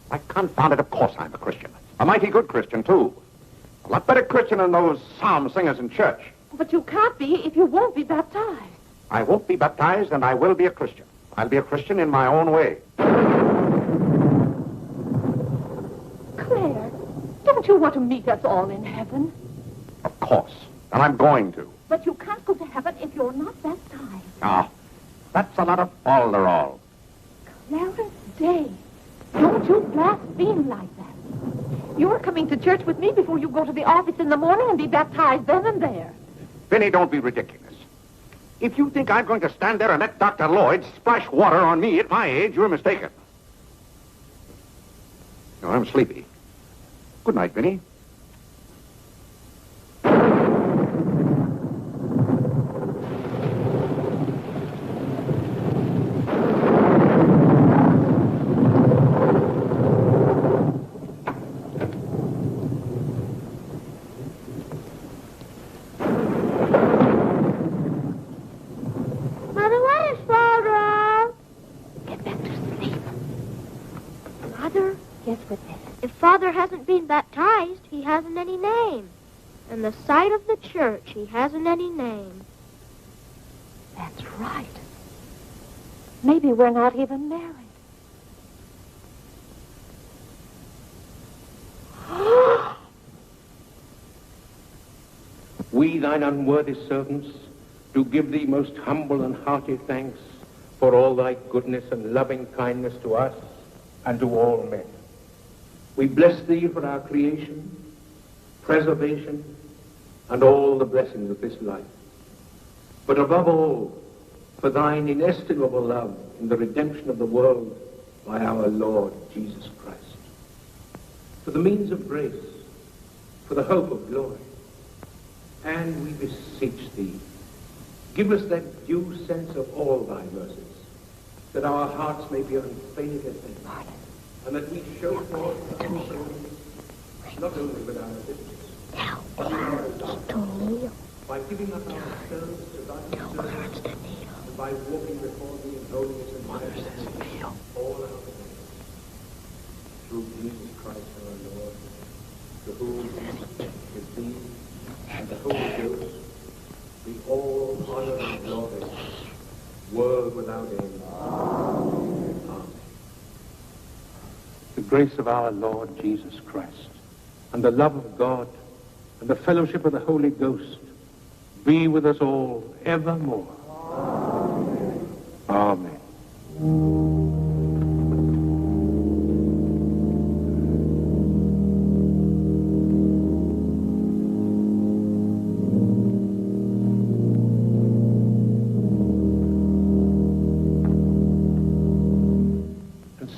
Why, confound it, of course I'm a Christian. A mighty good Christian, too. A lot better Christian than those psalm singers in church. But you can't be if you won't be baptized. I won't be baptized, and I will be a Christian. I'll be a Christian in my own way. Claire, don't you want to meet us all in heaven? Of course. And I'm going to. But you can't go to heaven if you're not baptized. Ah, that's a lot of falderall. Clarence Day, don't you blaspheme like that. You're coming to church with me before you go to the office in the morning and be baptized then and there. Vinny, don't be ridiculous. If you think I'm going to stand there and let Dr. Lloyd splash water on me at my age, you're mistaken. No, I'm sleepy. Good night, Vinny. Father hasn't been baptized, he hasn't any name. In the sight of the church, he hasn't any name. That's right. Maybe we're not even married. We, thine unworthy servants, do give thee most humble and hearty thanks for all thy goodness and loving kindness to us and to all men. We bless thee for our creation, preservation, and all the blessings of this life. But above all, for thine inestimable love in the redemption of the world by our Lord Jesus Christ. For the means of grace, for the hope of glory. And we beseech thee, give us that due sense of all thy mercies, that our hearts may be unfaded as they are. And that we show forth our praise, not only with our lips, by giving up ourselves to thy service, and by walking before thee in holiness and majesty all our days. Through Jesus Christ our Lord, to whom with thee and the Holy Ghost be all honor and glory, world without end. Amen. The grace of our Lord Jesus Christ, and the love of God, and the fellowship of the Holy Ghost, be with us all evermore. Amen. Amen.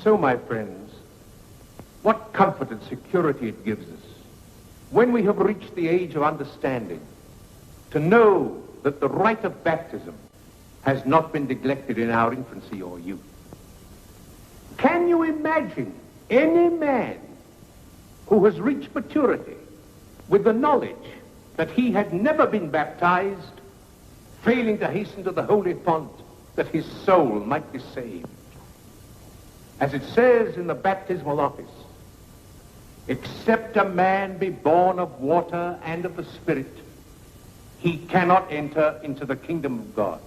so, my friends, what comfort and security it gives us when we have reached the age of understanding to know that the rite of baptism has not been neglected in our infancy or youth. Can you imagine any man who has reached maturity with the knowledge that he had never been baptized, failing to hasten to the holy font that his soul might be saved? As it says in the baptismal office, except a man be born of water and of the Spirit, he cannot enter into the kingdom of God.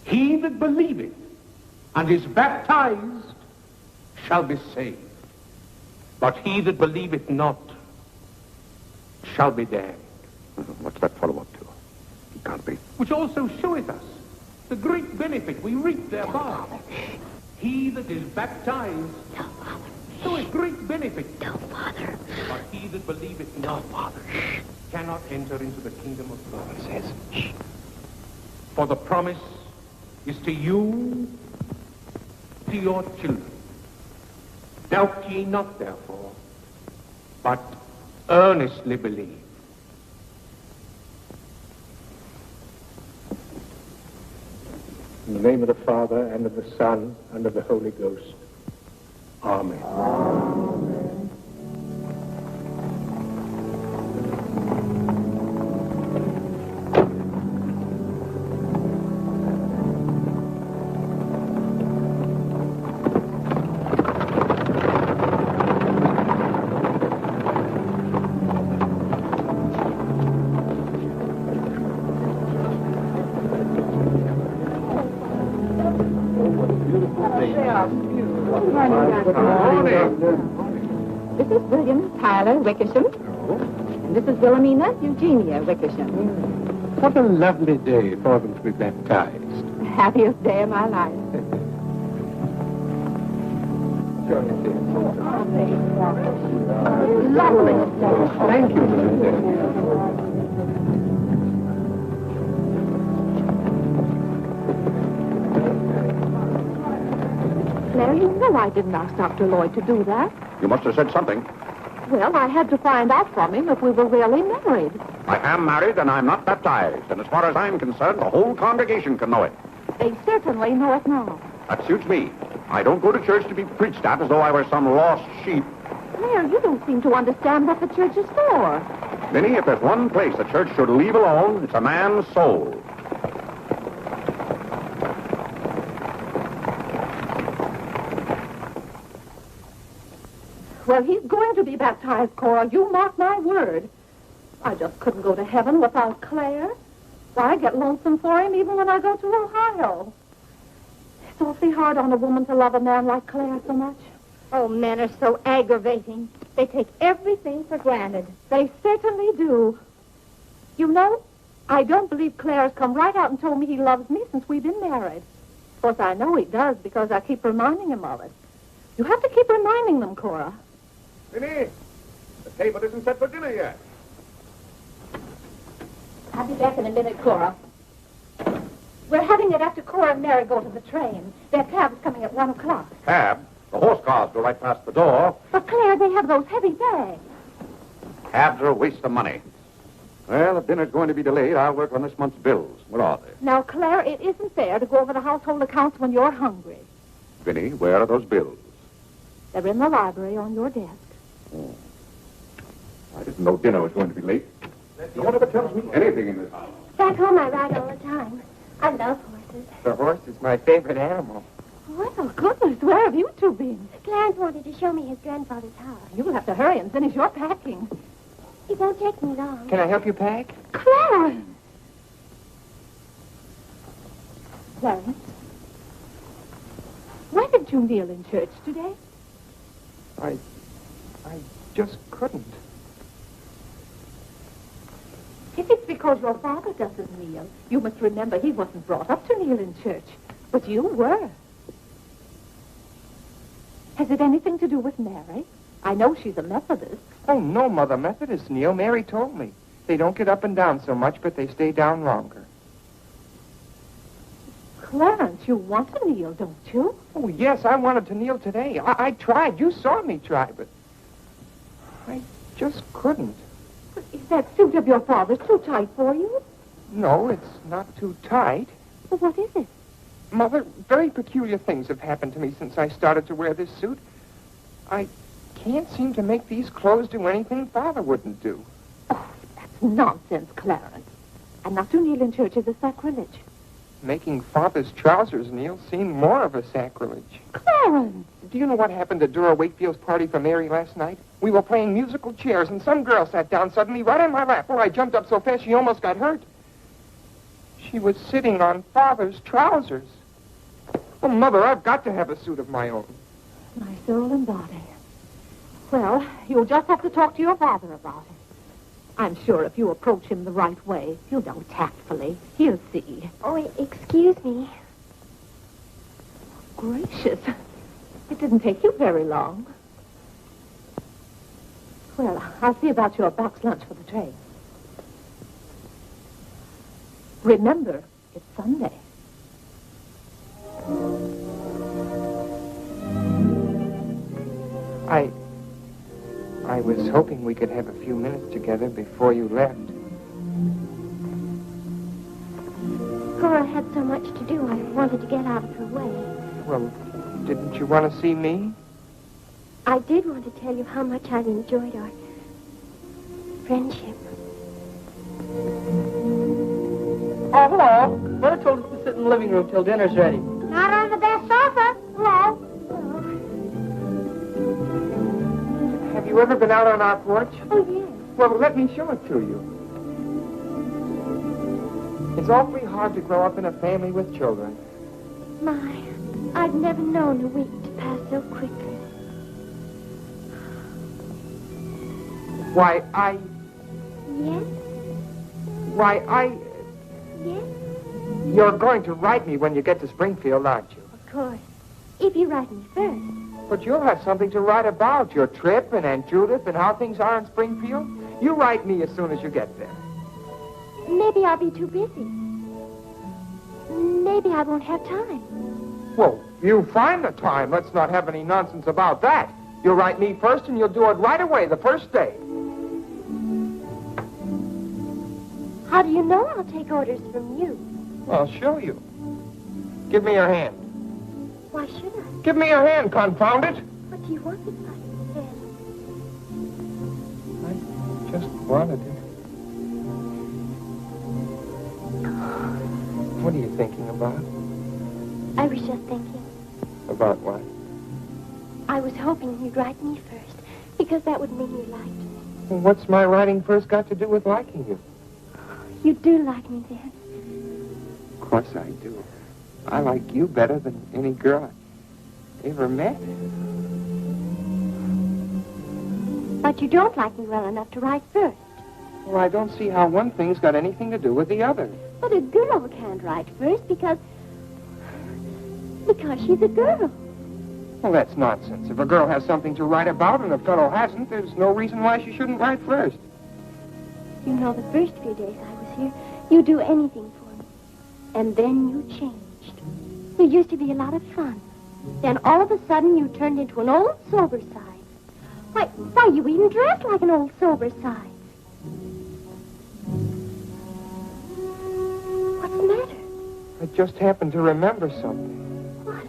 He that believeth and is baptized shall be saved, but he that believeth not shall be damned. What's that follow-up to? He can't be. Which also showeth us the great benefit we reap thereby. He that is baptized showeth great benefit. No, Father. But he that believeth not, Father, cannot enter into the kingdom of God. Says, for the promise is to you, to your children. Doubt ye not, therefore, but earnestly believe. In the name of the Father, and of the Son, and of the Holy Ghost. Amen. Amen. This is William Tyler Wickersham. And this is Wilhelmina Eugenia Wickersham. What a lovely day for them to be baptized. Happiest day of my life. Lovely. Thank you. Claire, you know I didn't ask Dr. Lloyd to do that. You must have said something. Well, I had to find out from him if we were really married. I am married and I'm not baptized. And as far as I'm concerned, the whole congregation can know it. They certainly know it now. That suits me. I don't go to church to be preached at as though I were some lost sheep. Claire, you don't seem to understand what the church is for. Minnie, if there's one place the church should leave alone, it's a man's soul. Well, he's going to be baptized, Cora. You mark my word. I just couldn't go to heaven without Claire. Why, I get lonesome for him even when I go to Ohio. It's awfully hard on a woman to love a man like Claire so much. Oh, men are so aggravating. They take everything for granted. They certainly do. You know, I don't believe Claire has come right out and told me he loves me since we've been married. Of course, I know he does because I keep reminding him of it. You have to keep reminding them, Cora. Minnie, the table isn't set for dinner yet. I'll be back in a minute, Cora. We're having it after Cora and Mary go to the train. Their cab's coming at 1 o'clock. Cab? The horse cars go right past the door. But, Claire, they have those heavy bags. Cabs are a waste of money. Well, if dinner's going to be delayed, I'll work on this month's bills. What are they? Now, Claire, it isn't fair to go over the household accounts when you're hungry. Vinny, where are those bills? They're in the library on your desk. Oh. I didn't know dinner was going to be late. No one ever tells me anything in this house. Back home I ride all the time. I love horses. The horse is my favorite animal. Well, goodness, where have you two been? Clarence wanted to show me his grandfather's house. You'll have to hurry and finish your packing. It won't take me long. Can I help you pack? Clarence! Clarence, why did you kneel in church today? I just couldn't. If it's because your father doesn't kneel, you must remember he wasn't brought up to kneel in church. But you were. Has it anything to do with Mary? I know she's a Methodist. Oh, no, Mother Methodist kneel. Mary told me. They don't get up and down so much, but they stay down longer. Clarence, you want to kneel, don't you? Oh, yes, I wanted to kneel today. I tried. You saw me try, but I just couldn't. But is that suit of your father's too tight for you? No, it's not too tight. Well, what is it? Mother, very peculiar things have happened to me since I started to wear this suit. I can't seem to make these clothes do anything Father wouldn't do. Oh, that's nonsense, Clarence. And not to kneel in church is a sacrilege. Making Father's trousers kneel seemed more of a sacrilege. Clarence! Do you know what happened at Dora Wakefield's party for Mary last night? We were playing musical chairs, and some girl sat down suddenly right on my lap. Well, I jumped up so fast she almost got hurt. She was sitting on Father's trousers. Oh, Mother, I've got to have a suit of my own. My soul and body. Well, you'll just have to talk to your father about it. I'm sure if you approach him the right way, you know, tactfully, he'll see. Oh, excuse me. Gracious. It didn't take you very long. Well, I'll see about your box lunch for the train. Remember, it's Sunday. I was hoping we could have a few minutes together before you left. Cora had so much to do, I wanted to get out of her way. Well, didn't you want to see me? I did want to tell you how much I've enjoyed our friendship. Oh, hello. Mother told us to sit in the living room till dinner's ready. Not on the best sofa. Hello. Have you ever been out on our porch? Oh, yes. Well, let me show it to you. It's awfully hard to grow up in a family with children. My, I've never known a week to pass so quickly. Why, Yes? Yes? You're going to write me when you get to Springfield, aren't you? Of course. If you write me first. But you'll have something to write about, your trip and Aunt Judith and how things are in Springfield. You write me as soon as you get there. Maybe I'll be too busy. Maybe I won't have time. Well, you find the time. Let's not have any nonsense about that. You'll write me first and you'll do it right away, the first day. How do you know I'll take orders from you? I'll show you. Give me your hand. Why should I? Give me your hand, confound it. What do you want with my hand? I just wanted it. What are you thinking about? I was just thinking. About what? I was hoping you'd write me first, because that would mean you liked me. Well, what's my writing first got to do with liking you? You do like me then. Of course I do. I like you better than any girl I ever met. But you don't like me well enough to write first. Well, I don't see how one thing's got anything to do with the other. But a girl can't write first because she's a girl. Well, that's nonsense. If a girl has something to write about and a fellow hasn't, there's no reason why she shouldn't write first. You know, the first few days I was here, you'd do anything for me. And then you changed. You used to be a lot of fun. Then all of a sudden you turned into an old sober side. Why, you even dressed like an old sober side. What's the matter? I just happened to remember something. What?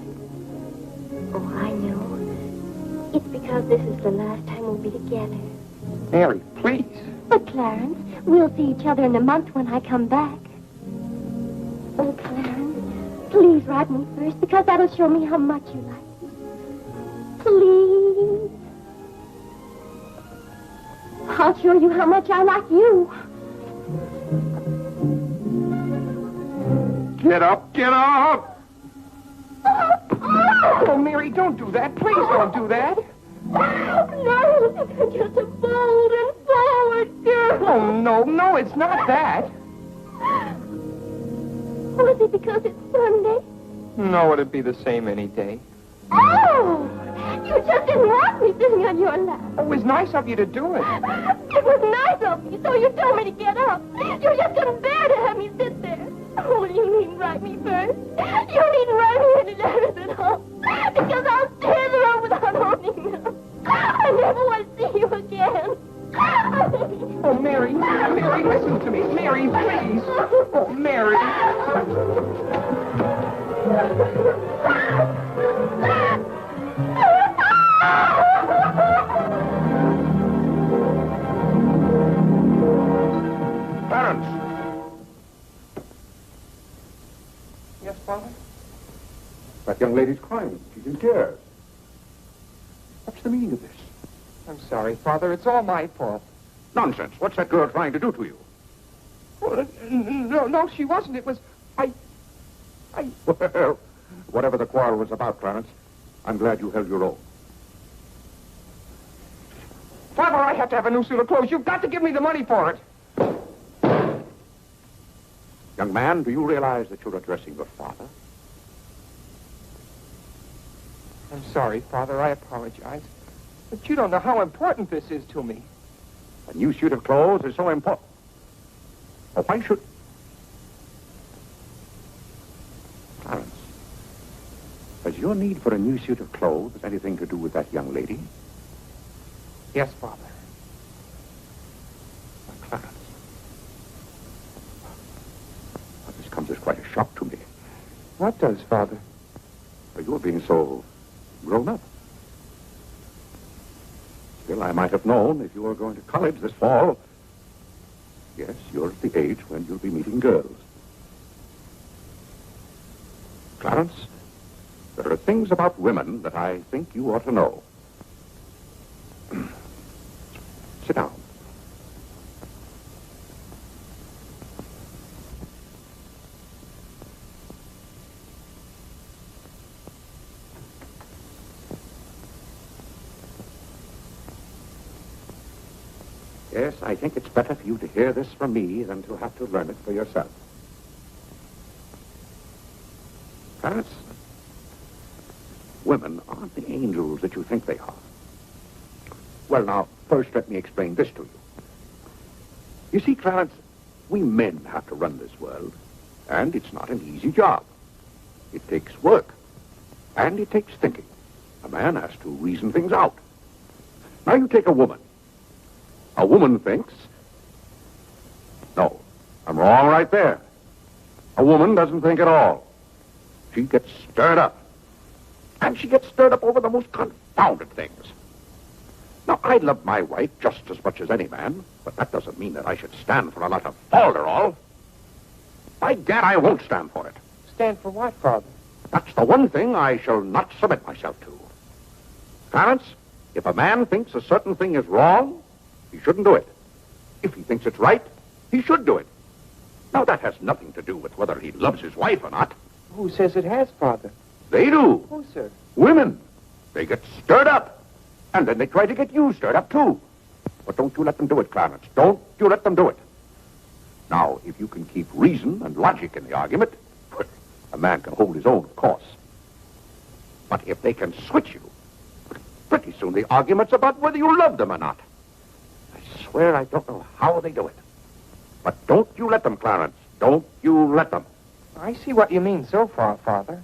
Oh, I know. It's because this is the last time we'll be together. Mary, please. But, Clarence, we'll see each other in a month when I come back. Oh, Clarence, please write me first, because that'll show me how much you like me. Please. I'll show you how much I like you. Get up, get up! Oh, Mary, don't do that. Please don't do that. No, just a bold and forward girl. Oh, no, it's not that. Oh, is it because it's Sunday? No, it'd be the same any day. Oh, you just didn't want me sitting on your lap. Oh, it was nice of you to do it. It was nice of you, so you told me to get up. You just couldn't bear to have me sit there. Oh, you needn't write me first. You needn't write me any letters at all. Because I'll tear them up without opening them. I never want to see you again. Oh, Mary, Mary, listen to me. Mary, please. Oh, Mary. Clarence! Yes, Father? That young lady's crying. She's in tears. What's the meaning of this? I'm sorry, Father. It's all my fault. Nonsense. What's that girl trying to do to you? Well, no, she wasn't. It was... Well, whatever the quarrel was about, Clarence, I'm glad you held your own. Father, I have to have a new suit of clothes. You've got to give me the money for it. Young man, do you realize that you're addressing your father? I'm sorry, Father. I apologize. But you don't know how important this is to me. A new suit of clothes is so important. Oh, why should... Clarence, has your need for a new suit of clothes anything to do with that young lady? Yes, Father. Now, Clarence, this comes as quite a shock to me. What does, Father? You're being so grown up. Still, I might have known if you were going to college this fall. Yes, you're at the age when you'll be meeting girls. Clarence, there are things about women that I think you ought to know. Sit down. Yes, I think it's better for you to hear this from me than to have to learn it for yourself. Clarence, women aren't the angels that you think they are. Well, now, first let me explain this to you. You see, Clarence, we men have to run this world, and it's not an easy job. It takes work, and it takes thinking. A man has to reason things out. Now, you take a woman. A woman thinks... No, I'm wrong right there. A woman doesn't think at all. She gets stirred up. And she gets stirred up over the most confounded things. Now, I love my wife just as much as any man, but that doesn't mean that I should stand for a lot of falderall. By gad, I won't stand for it. Stand for what, Father? That's the one thing I shall not submit myself to. Clarence, if a man thinks a certain thing is wrong, he shouldn't do it. If he thinks it's right, he should do it. Now, that has nothing to do with whether he loves his wife or not. Who says it has, Father? They do. Who, sir? Women. They get stirred up. And then they try to get you stirred up, too. But don't you let them do it, Clarence. Don't you let them do it. Now, if you can keep reason and logic in the argument, a man can hold his own, of course. But if they can switch you, pretty soon the argument's about whether you love them or not. I swear I don't know how they do it. But don't you let them, Clarence. Don't you let them. I see what you mean so far, Father.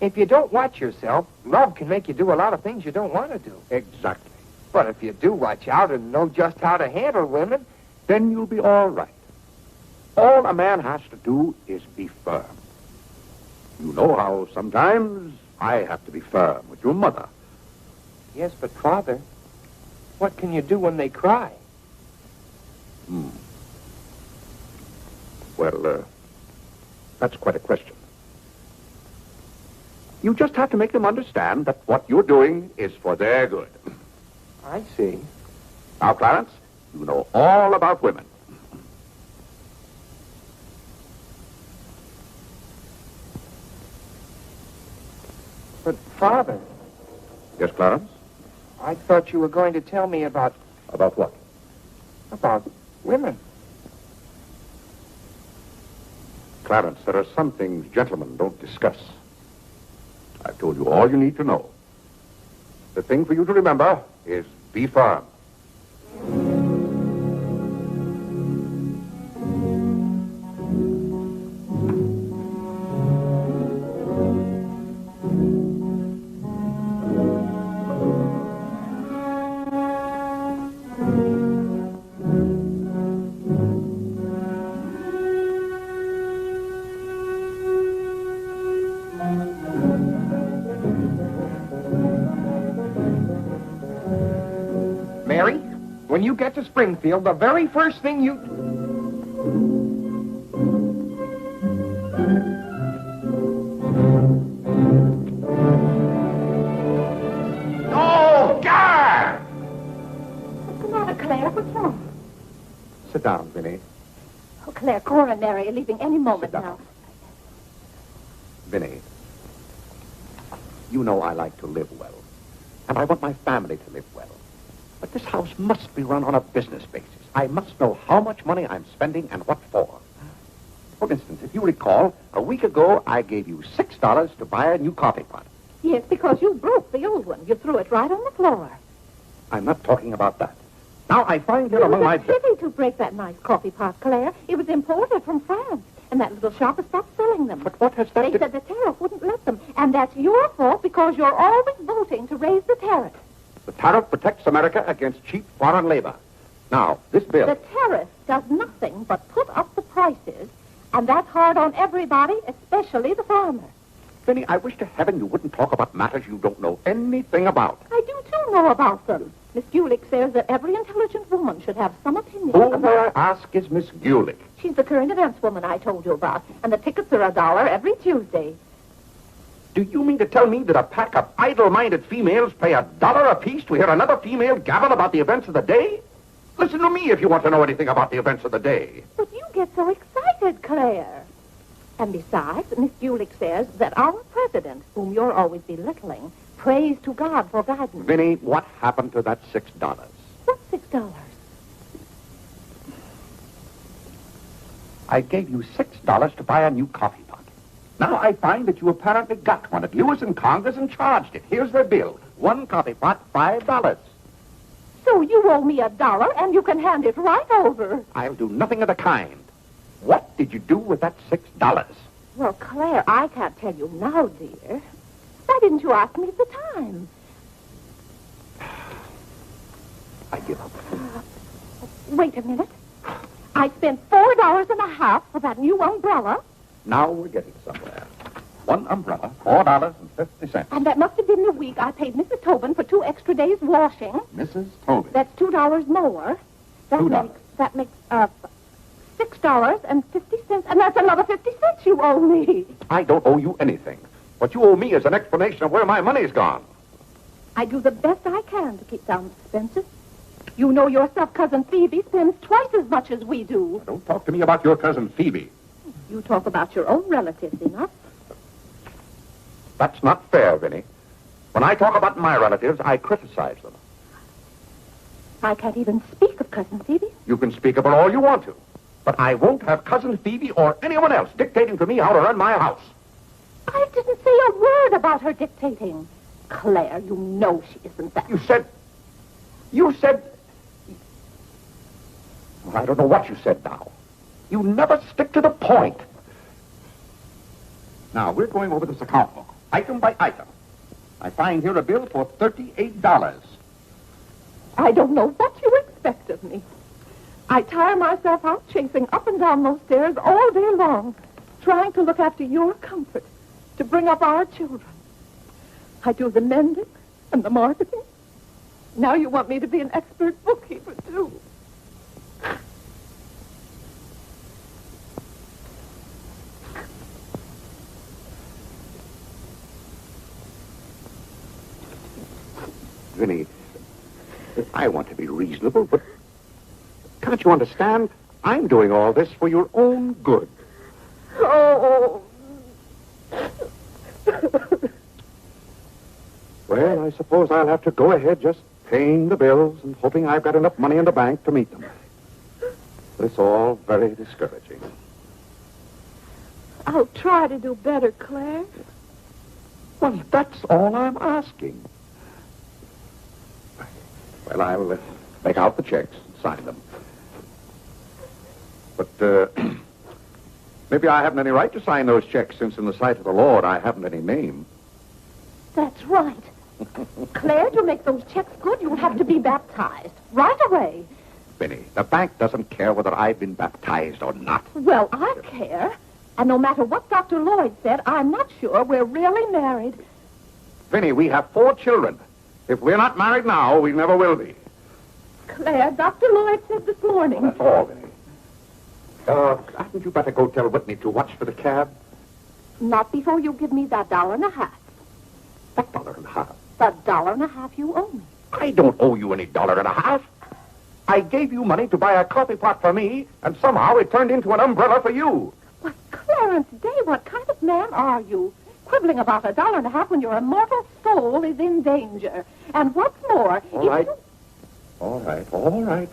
If you don't watch yourself, love can make you do a lot of things you don't want to do. Exactly. But if you do watch out and know just how to handle women, then you'll be all right. All a man has to do is be firm. You know how sometimes I have to be firm with your mother. Yes, but Father, what can you do when they cry? Well, that's quite a question. You just have to make them understand that what you're doing is for their good. I see. Now, Clarence, you know all about women. But, Father... Yes, Clarence? I thought you were going to tell me about... About what? About women. Clarence, there are some things gentlemen don't discuss. I've told you all you need to know. The thing for you to remember is be firm. Mary, when you get to Springfield, the very first thing you... Oh, God! What's the matter, Claire? What's wrong? Sit down, Vinny. Oh, Claire, Cora and Mary are leaving any moment Sit down. now. Vinny, you know I like to live well, and I want my family to live well. But this house must be run on a business basis. I must know how much money I'm spending and what for. For instance, if you recall, a week ago I gave you $6 to buy a new coffee pot. Yes, because you broke the old one. You threw it right on the floor. I'm not talking about that. Now I find here among It my... was a pity to break that nice coffee pot, Claire. It was imported from France, and that little shop has stopped selling them. But what has that They to... said the tariff wouldn't let them, and that's your fault because you're always voting to raise the tariff. The tariff protects America against cheap foreign labor. Now, this bill... The tariff does nothing but put up the prices, and that's hard on everybody, especially the farmer. Vinny, I wish to heaven you wouldn't talk about matters you don't know anything about. I do, too, know about them. Miss Gulick says that every intelligent woman should have some opinion Who, about... may I ask, is Miss Gulick? She's the current events woman I told you about, and the tickets are $1 every Tuesday. Do you mean to tell me that a pack of idle-minded females pay $1 apiece to hear another female gabble about the events of the day? Listen to me if you want to know anything about the events of the day. But you get so excited, Claire. And besides, Miss Gulick says that our president, whom you're always belittling, prays to God for guidance. Vinny, what happened to that $6? What's $6? I gave you $6 to buy a new coffee pot. Now I find that you apparently got one at Lewis in Congress and charged it. Here's the bill. One coffee pot, $5. So you owe me $1, and you can hand it right over. I'll do nothing of the kind. What did you do with that $6? Well, Claire, I can't tell you now, dear. Why didn't you ask me at the time? I give up. Wait a minute. I spent $4.50 for that new umbrella, Now we're getting somewhere. One umbrella, $4.50. and that must have been the week I paid Mrs. Tobin for 2 extra days washing. Mrs. Tobin. That's $2 more. $2. That makes $6.50, and that's another 50 cents you owe me. I don't owe you anything. What you owe me is an explanation of where my money's gone. I do the best I can to keep down expenses. You know yourself, Cousin Phoebe spends twice as much as we do. Don't talk to me about your cousin Phoebe. You talk about your own relatives enough. That's not fair, Vinny. When I talk about my relatives, I criticize them. I can't even speak of Cousin Phoebe. You can speak about all you want to. But I won't have cousin Phoebe or anyone else dictating to me how to run my house. I didn't say a word about her dictating. Claire, you know she isn't that. You said... Well, I don't know what you said now. You never stick to the point. Now, we're going over this account book, item by item. I find here a bill for $38. I don't know what you expect of me. I tire myself out chasing up and down those stairs all day long, trying to look after your comfort, to bring up our children. I do the mending and the marketing. Now you want me to be an expert bookkeeper, too. Vinny, I want to be reasonable, but can't you understand? I'm doing all this for your own good. Oh. Well, I suppose I'll have to go ahead just paying the bills and hoping I've got enough money in the bank to meet them. But it's all very discouraging. I'll try to do better, Claire. Well, that's all I'm asking. Well, I'll make out the checks and sign them. But maybe I haven't any right to sign those checks since in the sight of the Lord I haven't any name. That's right. Claire, to make those checks good, you'll have to be baptized right away. Vinny, the bank doesn't care whether I've been baptized or not. Well, I care. And no matter what Dr. Lloyd said, I'm not sure we're really married. Vinny, we have 4 children. If we're not married now, we never will be. Claire, Dr. Lloyd said this morning. That's all, Vinny. Hadn't you better go tell Whitney to watch for the cab? Not before you give me that $1.50. What $1.50? That $1.50 you owe me. I don't owe you any $1.50. I gave you money to buy a coffee pot for me, and somehow it turned into an umbrella for you. But Clarence Day, what kind of man are you? Quibbling about $1.50 when your immortal soul is in danger. And what's more, All right. All right.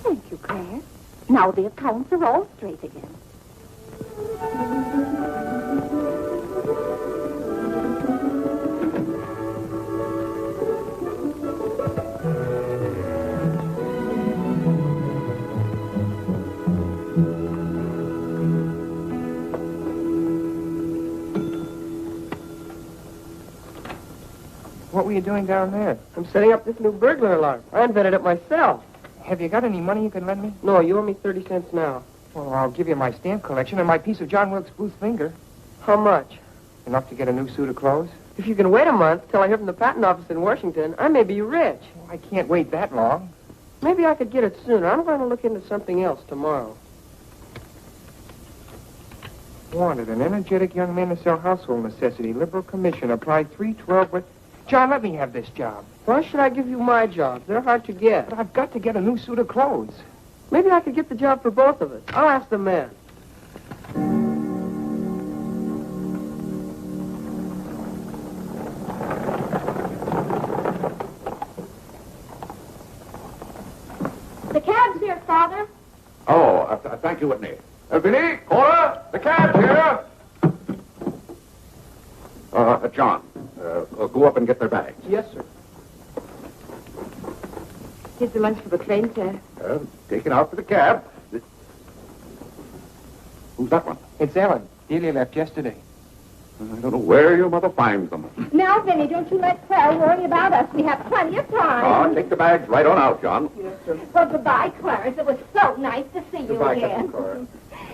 Thank you, Claire. Now the accounts are all straight again. What were you doing down there? I'm setting up this new burglar alarm. I invented it myself. Have you got any money you can lend me? No, you owe me 30 cents now. Well, I'll give you my stamp collection and my piece of John Wilkes Booth finger. How much? Enough to get a new suit of clothes? If you can wait a month till I hear from the patent office in Washington, I may be rich. Well, I can't wait that long. Maybe I could get it sooner. I'm going to look into something else tomorrow. Wanted, an energetic young man to sell household necessity. Liberal commission. Applied 312 with... John, let me have this job. Why should I give you my jobs? They're hard to get. But I've got to get a new suit of clothes. Maybe I could get the job for both of us. I'll ask the man. The cab's here, Father. Oh, thank you, Whitney. Vinny, Cora, the cab's here. John, go up and get their bags. Yes, sir. Here's the lunch for the train, sir. Take it out for the cab. Who's that one? It's Ellen. Delia left yesterday. I don't know where your mother finds them. Now, Vinny, don't you let Claire worry about us. We have plenty of time. Take the bags right on out, John. Well, goodbye, Clarence. It was so nice to see you again. Cora.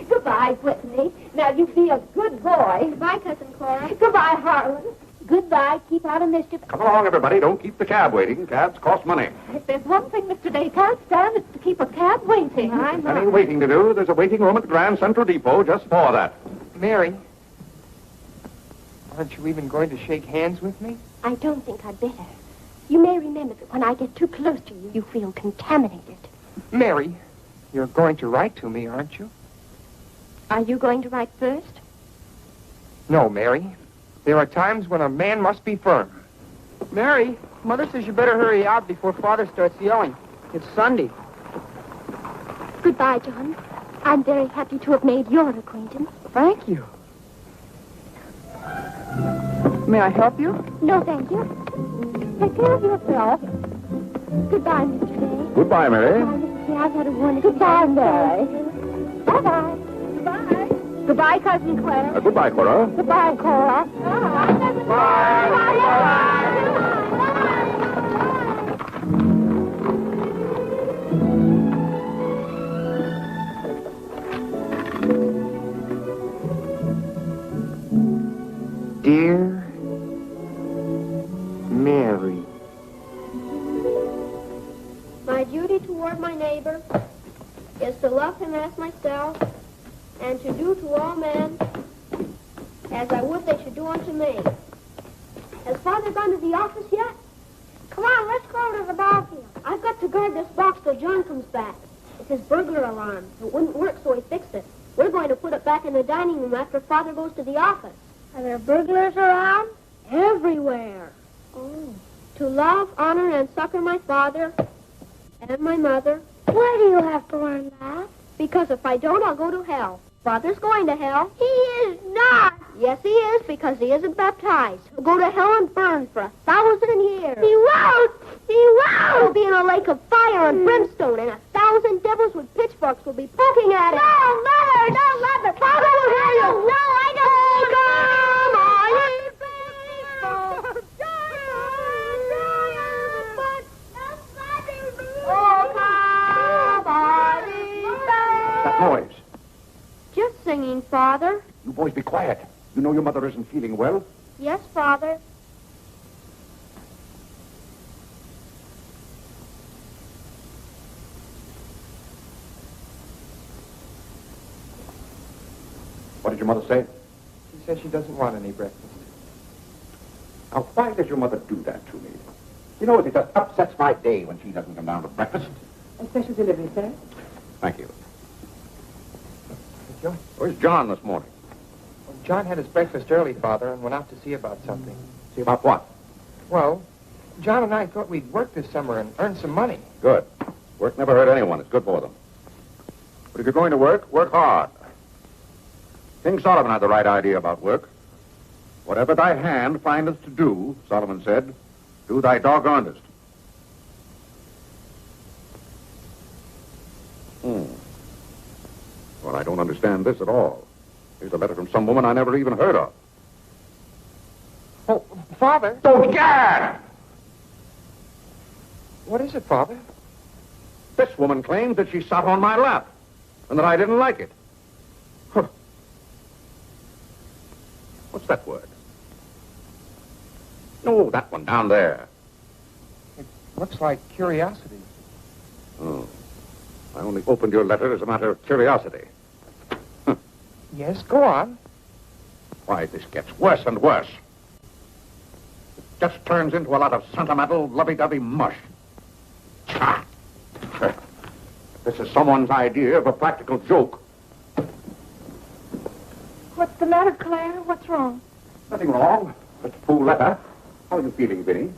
Goodbye, Whitney. Now, you be a good boy. Goodbye, Cousin Cora. Goodbye, Harlan. Goodbye. Keep out of mischief. Come along, everybody. Don't keep the cab waiting. Cabs cost money. If there's one thing Mr. Day can't stand, it's to keep a cab waiting. Any waiting to do, there's a waiting room at the Grand Central Depot just for that. Mary, aren't you even going to shake hands with me? I don't think I'd better. You may remember that when I get too close to you, you feel contaminated. Mary, you're going to write to me, aren't you? Are you going to write first? No, Mary. There are times when a man must be firm. Mary, Mother says you better hurry out before Father starts yelling. It's Sunday. Goodbye, John. I'm very happy to have made your acquaintance. Thank you. May I help you? No, thank you. Take care of yourself. Goodbye, Mr. Day. Goodbye, Mary. Goodbye, Mr. Day. I've had a wonderful Goodbye, day. Mary. Bye-bye. Goodbye. Goodbye, Cousin Claire. Goodbye, Cora. Goodbye, Cora. Dear Mary. My duty toward my neighbor is to love him as myself and to do to all men as I would they should do unto me. Has Father gone to the office yet? Come on, let's go to the ball field. I've got to guard this box till John comes back. It's his burglar alarm. It wouldn't work, so he fixed it. We're going to put it back in the dining room after Father goes to the office. Are there burglars around? Everywhere. Oh. To love, honor, and succor my father and my mother. Why do you have to learn that? Because if I don't, I'll go to hell. Father's going to hell. He is not. Yes, he is, because he isn't baptized. He'll go to hell and burn for 1,000 years. He won't. He won't. He'll be in a lake of fire and brimstone, and 1,000 devils with pitchforks will be poking at him. No, Mother, don't let me. Father will hear you. No, I don't. Come on, you faithful. That noise. Just singing, Father. You boys be quiet. You know your mother isn't feeling well. Yes, Father. mother say? She said she doesn't want any breakfast. Now, why does your mother do that to me? You know, it just upsets my day when she doesn't come down to breakfast. A special delivery, sir. Thank you. John? Where's John this morning? Well, John had his breakfast early, Father, and went out to see about something. See about what? Well, John and I thought we'd work this summer and earn some money. Good. Work never hurt anyone. It's good for them. But if you're going to work, work hard. King Solomon had the right idea about work. Whatever thy hand findeth to do, Solomon said, do thy doggonedest. Well, I don't understand this at all. Here's a letter from some woman I never even heard of. Oh, Father! Oh, Gad! What is it, Father? This woman claims that she sat on my lap and that I didn't like it. Huh. What's that word? No, that one down there. It looks like curiosity. Oh. I only opened your letter as a matter of curiosity. Yes, go on. Why, this gets worse and worse. It just turns into a lot of sentimental, lovey-dovey mush. Cha! This is someone's idea of a practical joke. What's the matter, Claire? What's wrong? Nothing wrong. Just a fool letter. How are you feeling, Vinny?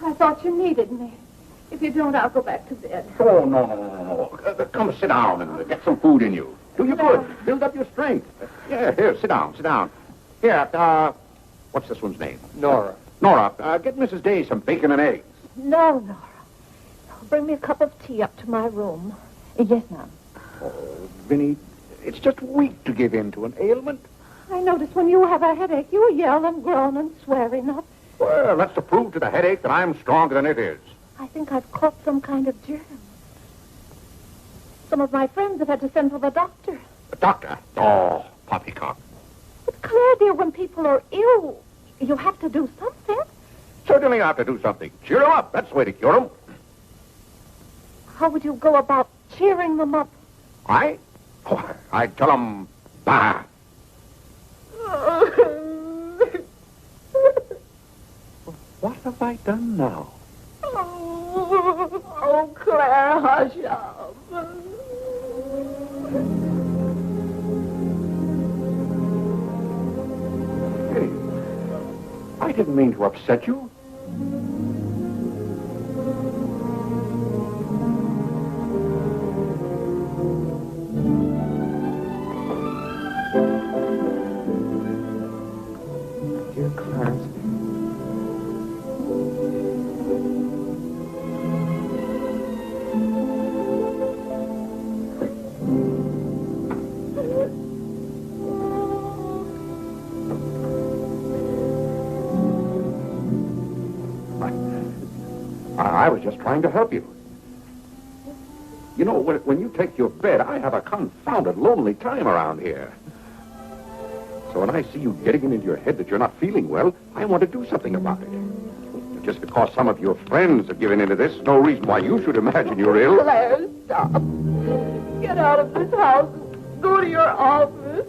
I thought you needed me. If you don't, I'll go back to bed. Oh, no. Come sit down and get some food in you. Do you good. Build up your strength. Yeah, here, sit down. Here, what's this one's name? Nora. Nora, get Mrs. Day some bacon and eggs. No, Nora. Bring me a cup of tea up to my room. Yes, ma'am. Oh, Vinny, it's just weak to give in to an ailment. I notice when you have a headache, you yell and groan and swear enough. Well, that's to prove to the headache that I'm stronger than it is. I think I've caught some kind of germ. Some of my friends have had to send for the doctor. The doctor? Oh, poppycock. But Claire, dear, when people are ill, you have to do something. Certainly I have to do something. Cheer them up. That's the way to cure them. How would you go about cheering them up? I? Oh, I'd tell them, bah. What have I done now? Oh, Claire, hush up. Hey, I didn't mean to upset you. Dear Clarence. I was just trying to help you. You know, when you take your bed, I have a confounded lonely time around here. So when I see you getting it into your head that you're not feeling well, I want to do something about it. Just because some of your friends have given into this, no reason why you should imagine you're ill. Claire, stop. Get out of this house and go to your office.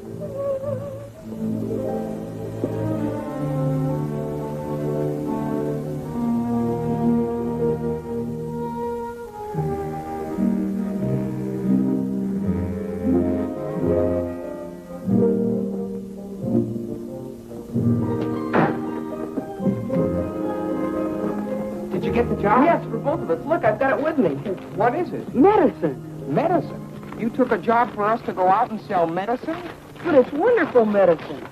Did you get the job? Yes, for both of us. Look, I've got it with me. What is it? Medicine. Medicine. You took a job for us to go out and sell medicine? But it's wonderful medicine.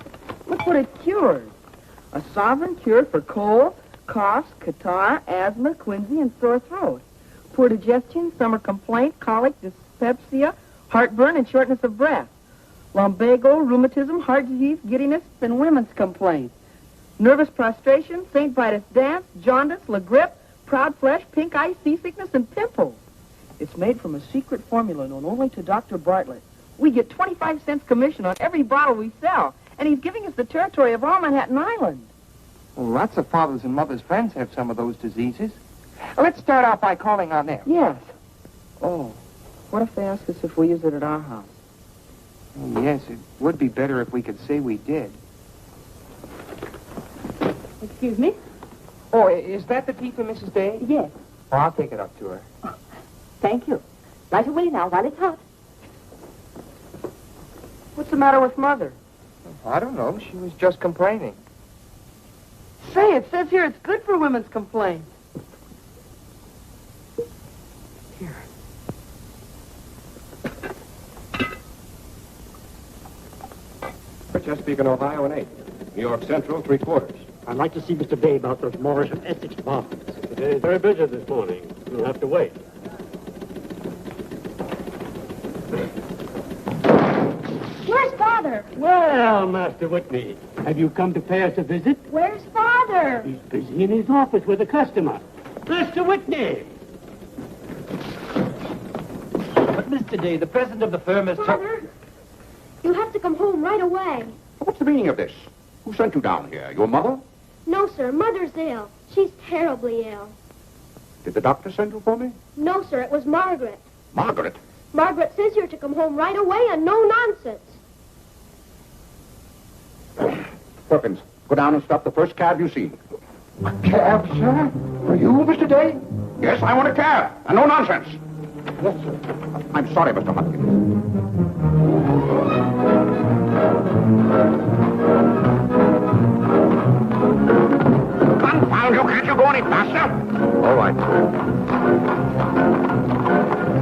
Look what it cures. A sovereign cure for cold, coughs, catarrh, asthma, quinsy, and sore throat. Poor digestion, summer complaint, colic, dyspepsia, heartburn, and shortness of breath. Lumbago, rheumatism, heart disease, giddiness, and women's complaints. Nervous prostration, St. Vitus dance, jaundice, la grippe, proud flesh, pink eye, seasickness, and pimples. It's made from a secret formula known only to Dr. Bartlett. We get 25 cents commission on every bottle we sell, and he's giving us the territory of all Manhattan Island. Well, lots of fathers and mothers' friends have some of those diseases. Let's start out by calling on them. Yes. Oh, what if they ask us if we use it at our house? Oh, yes, it would be better if we could say we did. Excuse me? Oh, is that the tea for Mrs. Day? Yes. Oh, I'll take it up to her. Thank you. Right away now while it's hot. What's the matter with Mother? I don't know. She was just complaining. Say, it says here it's good for women's complaints. Here. For Chesapeake and Ohio and 8. New York Central, 3/4. I'd like to see Mr. Day about those Morris and Essex apartments. They're very busy this morning. You'll have to wait. Where's Father? Well, Master Whitney, have you come to pay us a visit? Where's Father? He's busy in his office with a customer. Master Whitney! But, Mr. Day, the president of the firm has... Father, you have to come home right away. What's the meaning of this? Who sent you down here? Your mother? No, sir. Mother's ill. She's terribly ill. Did the doctor send you for me? No, sir. It was Margaret. Margaret? Margaret says you're to come home right away and no nonsense. Perkins, go down and stop the first cab you see. A cab, sir? For you, Mr. Day? Yes, I want a cab, and no nonsense. Yes, sir. I'm sorry, Mr. Hopkins. Confound you, can't you go any faster? All right.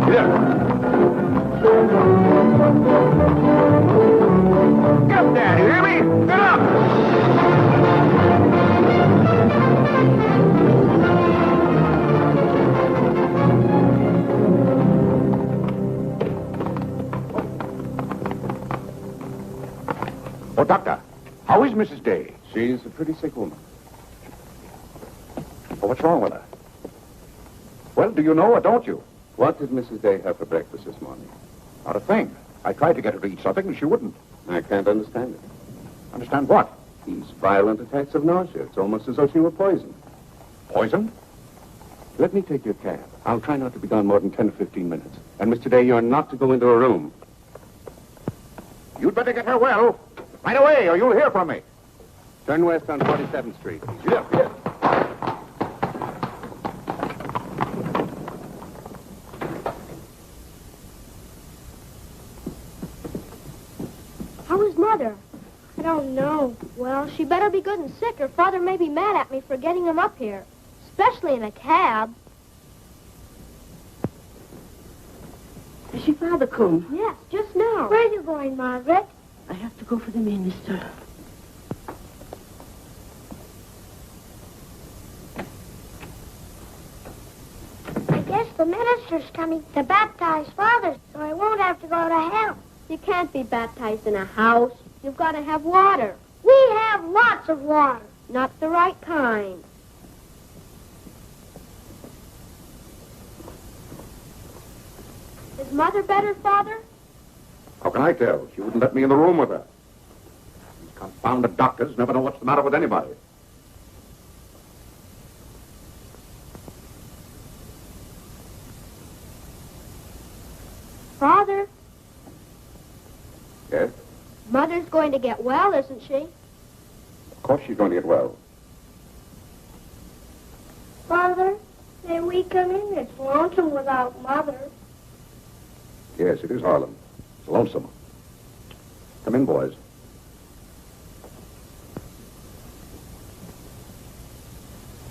Here. Get up there, do you hear me? Get up! Oh, Doctor, how is Mrs. Day? She's a pretty sick woman. Oh, what's wrong with her? Well, do you know or don't you? What did Mrs. Day have for breakfast this morning? Not a thing. I tried to get her to eat something, and she wouldn't. I can't understand it. Understand what? These violent attacks of nausea. It's almost as though she were poisoned. Poison? Let me take your cab. I'll try not to be gone more than 10 or 15 minutes. And, Mr. Day, you're not to go into a room. You'd better get her well. Right away, or you'll hear from me. Turn west on 47th Street. Yes, yes. How is Mother? I don't know. Well, she better be good and sick, or Father may be mad at me for getting him up here. Especially in a cab. Is your father come? Yes, just now. Where are you going, Margaret? I have to go for the minister. I guess the minister's coming to baptize Father, so I won't have to go to hell. You can't be baptized in a house. You've got to have water. We have lots of water. Not the right kind. Is Mother better, Father? How can I tell? She wouldn't let me in the room with her. These confounded doctors never know what's the matter with anybody. Father, Yes? Mother's going to get well, isn't she? Of course she's going to get well. Father, may we come in? It's lonesome without Mother. Yes, it is Harlem. It's lonesome. Come in, boys.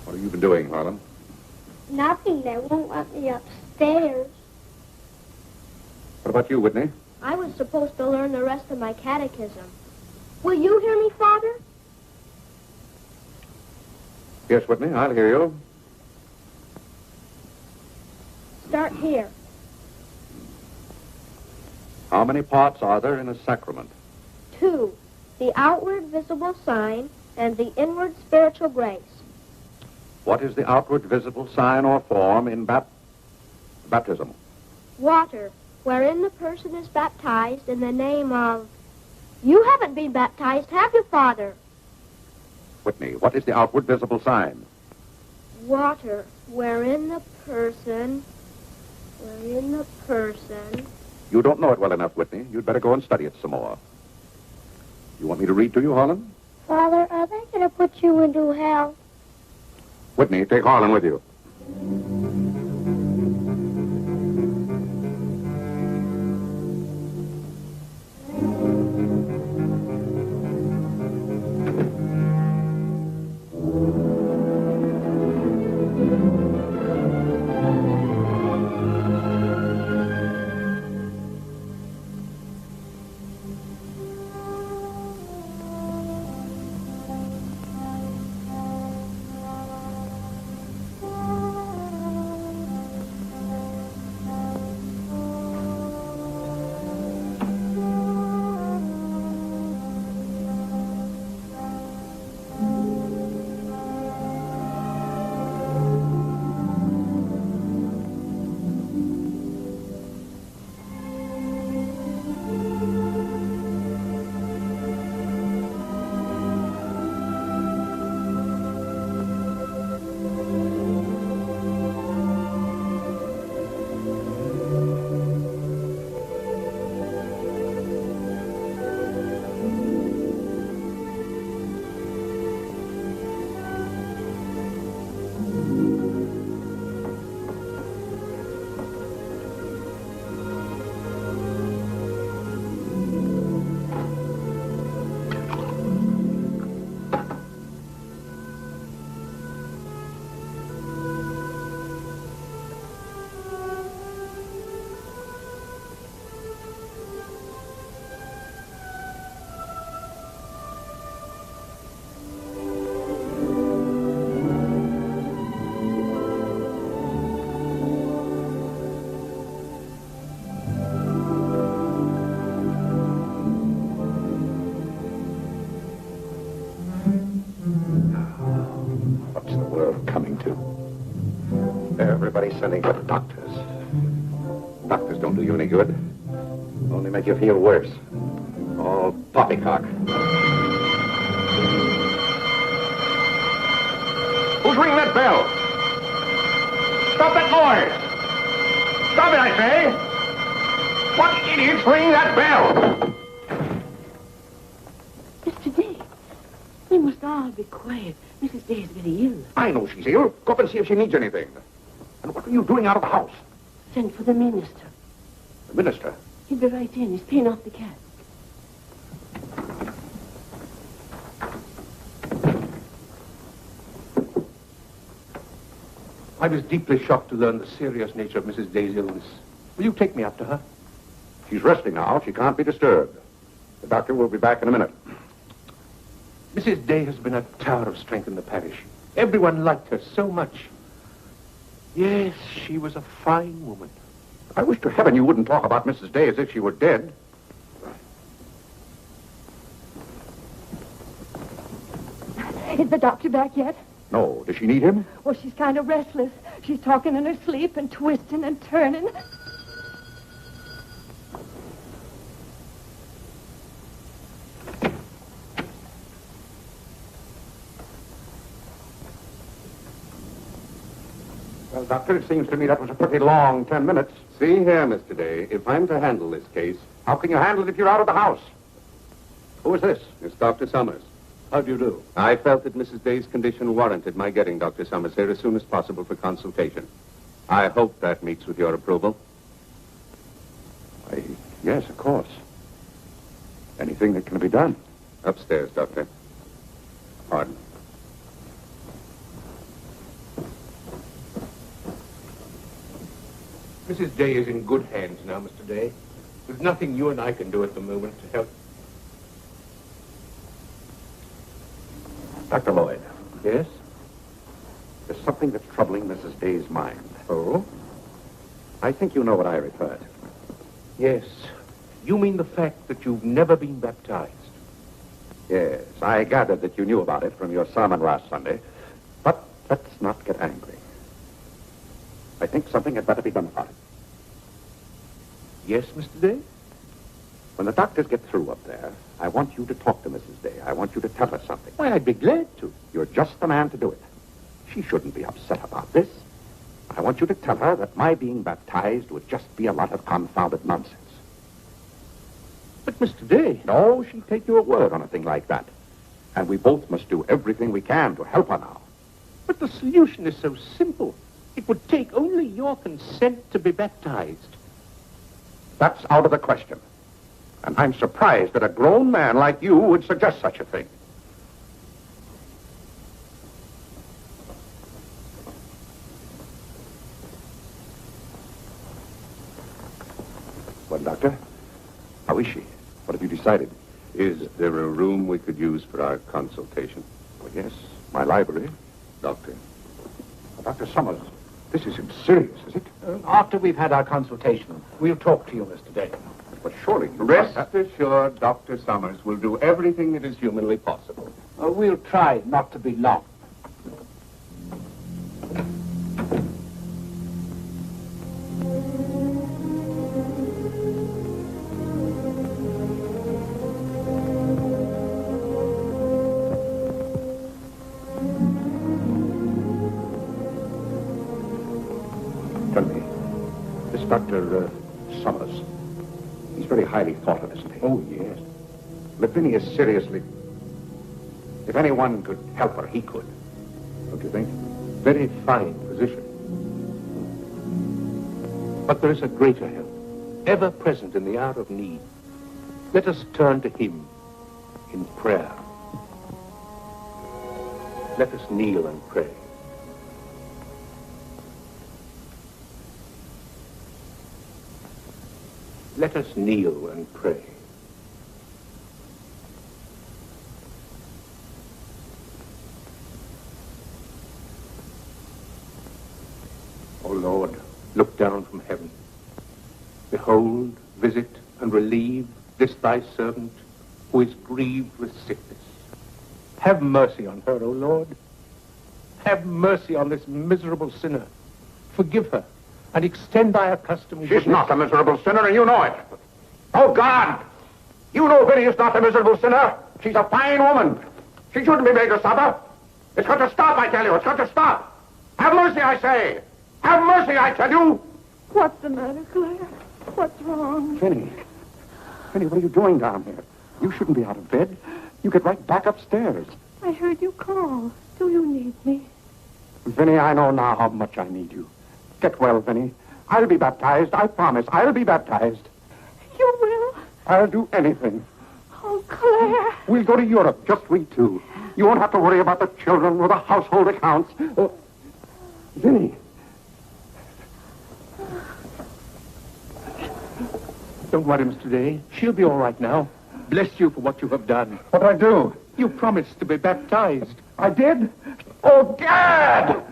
What have you been doing, Harlem? Nothing. They won't let me upstairs. What about you, Whitney? I was supposed to learn the rest of my catechism. Will you hear me, Father? Yes, Whitney, I'll hear you. Start here. How many parts are there in a sacrament? 2. The outward visible sign and the inward spiritual grace. What is the outward visible sign or form in baptism? Water, wherein the person is baptized in the name of... You haven't been baptized, have you, Father? Whitney, what is the outward visible sign? Water, wherein the person... You don't know it well enough, Whitney. You'd better go and study it some more. You want me to read to you, Harlan? Father, are they going to put you into hell? Whitney, take Harlan with you. Everybody's sending for the doctors. Doctors don't do you any good. Only make you feel worse. All poppycock. Who's ringing that bell? Stop that noise! Stop it, I say! What idiot's ringing that bell? Mr. Day, we must all be quiet. Mrs. Day is very ill. I know she's ill. Go up and see if she needs anything. And what are you doing out of the house? Send for the minister. The minister? He'll be right in. He's paying off the cat. I was deeply shocked to learn the serious nature of Mrs. Day's illness. Will you take me up to her? She's resting now. She can't be disturbed. The doctor will be back in a minute. Mrs. Day has been a tower of strength in the parish. Everyone liked her so much. Yes, she was a fine woman. I wish to heaven you wouldn't talk about Mrs. Day as if she were dead. Is the doctor back yet? No. Does she need him? Well, she's kind of restless. She's talking in her sleep and twisting and turning. Well, Doctor, it seems to me that was a pretty long 10 minutes. See here, Mr. Day, if I'm to handle this case... How can you handle it if you're out of the house? Who is this? It's Dr. Summers. How do you do? I felt that Mrs. Day's condition warranted my getting Dr. Summers here as soon as possible for consultation. I hope that meets with your approval. Yes, of course. Anything that can be done. Upstairs, Doctor. Pardon. Mrs. Day is in good hands now, Mr. Day. There's nothing you and I can do at the moment to help. Dr. Lloyd. Yes? There's something that's troubling Mrs. Day's mind. Oh? I think you know what I refer to. Yes. You mean the fact that you've never been baptized? Yes, I gathered that you knew about it from your sermon last Sunday. But let's not get angry. I think something had better be done about it. Yes, Mr. Day? When the doctors get through up there, I want you to talk to Mrs. Day. I want you to tell her something. Why, I'd be glad to. You're just the man to do it. She shouldn't be upset about this. I want you to tell her that my being baptized would just be a lot of confounded nonsense. But, Mr. Day... No, she'd take your word on a thing like that. And we both must do everything we can to help her now. But the solution is so simple. It would take only your consent to be baptized. That's out of the question. And I'm surprised that a grown man like you would suggest such a thing. Well, Doctor, how is she? What have you decided? Is there a room we could use for our consultation? Well, yes, my library. Doctor? Dr. Summers, this isn't serious, is it? After we've had our consultation, we'll talk to you, Mr. Day. But surely you Rest assured, Dr. Summers will do everything that is humanly possible. We'll try not to be long. Tell me, this Dr. Summers, he's very highly thought of, isn't he? Oh, yes. Lavinia is seriously... If anyone could help her, he could. Don't you think? Very fine position. But there is a greater help, ever present in the hour of need. Let us turn to him in prayer. Let us kneel and pray. Let us kneel and pray. O Lord, look down from heaven. Behold, visit, and relieve this thy servant who is grieved with sickness. Have mercy on her, O Lord. Have mercy on this miserable sinner. Forgive her, and extend thy accustomed She's goodness. not a miserable sinner, and you know it. Oh, God! You know Vinny is not a miserable sinner. She's a fine woman. She shouldn't be made to suffer. It's got to stop, I tell you. It's got to stop. Have mercy, I say. Have mercy, I tell you. What's the matter, Claire? What's wrong? Vinny. Vinny, what are you doing down here? You shouldn't be out of bed. You get right back upstairs. I heard you call. Do you need me? Vinny, I know now how much I need you. Get well, Vinny. I'll be baptized. I promise. I'll be baptized. You will? I'll do anything. Oh, Claire. We'll go to Europe, just we two. You won't have to worry about the children or the household accounts. Vinny. Don't worry, Mr. Day. She'll be all right now. Bless you for what you have done. What'd I do? You promised to be baptized. I did? Oh, Gad!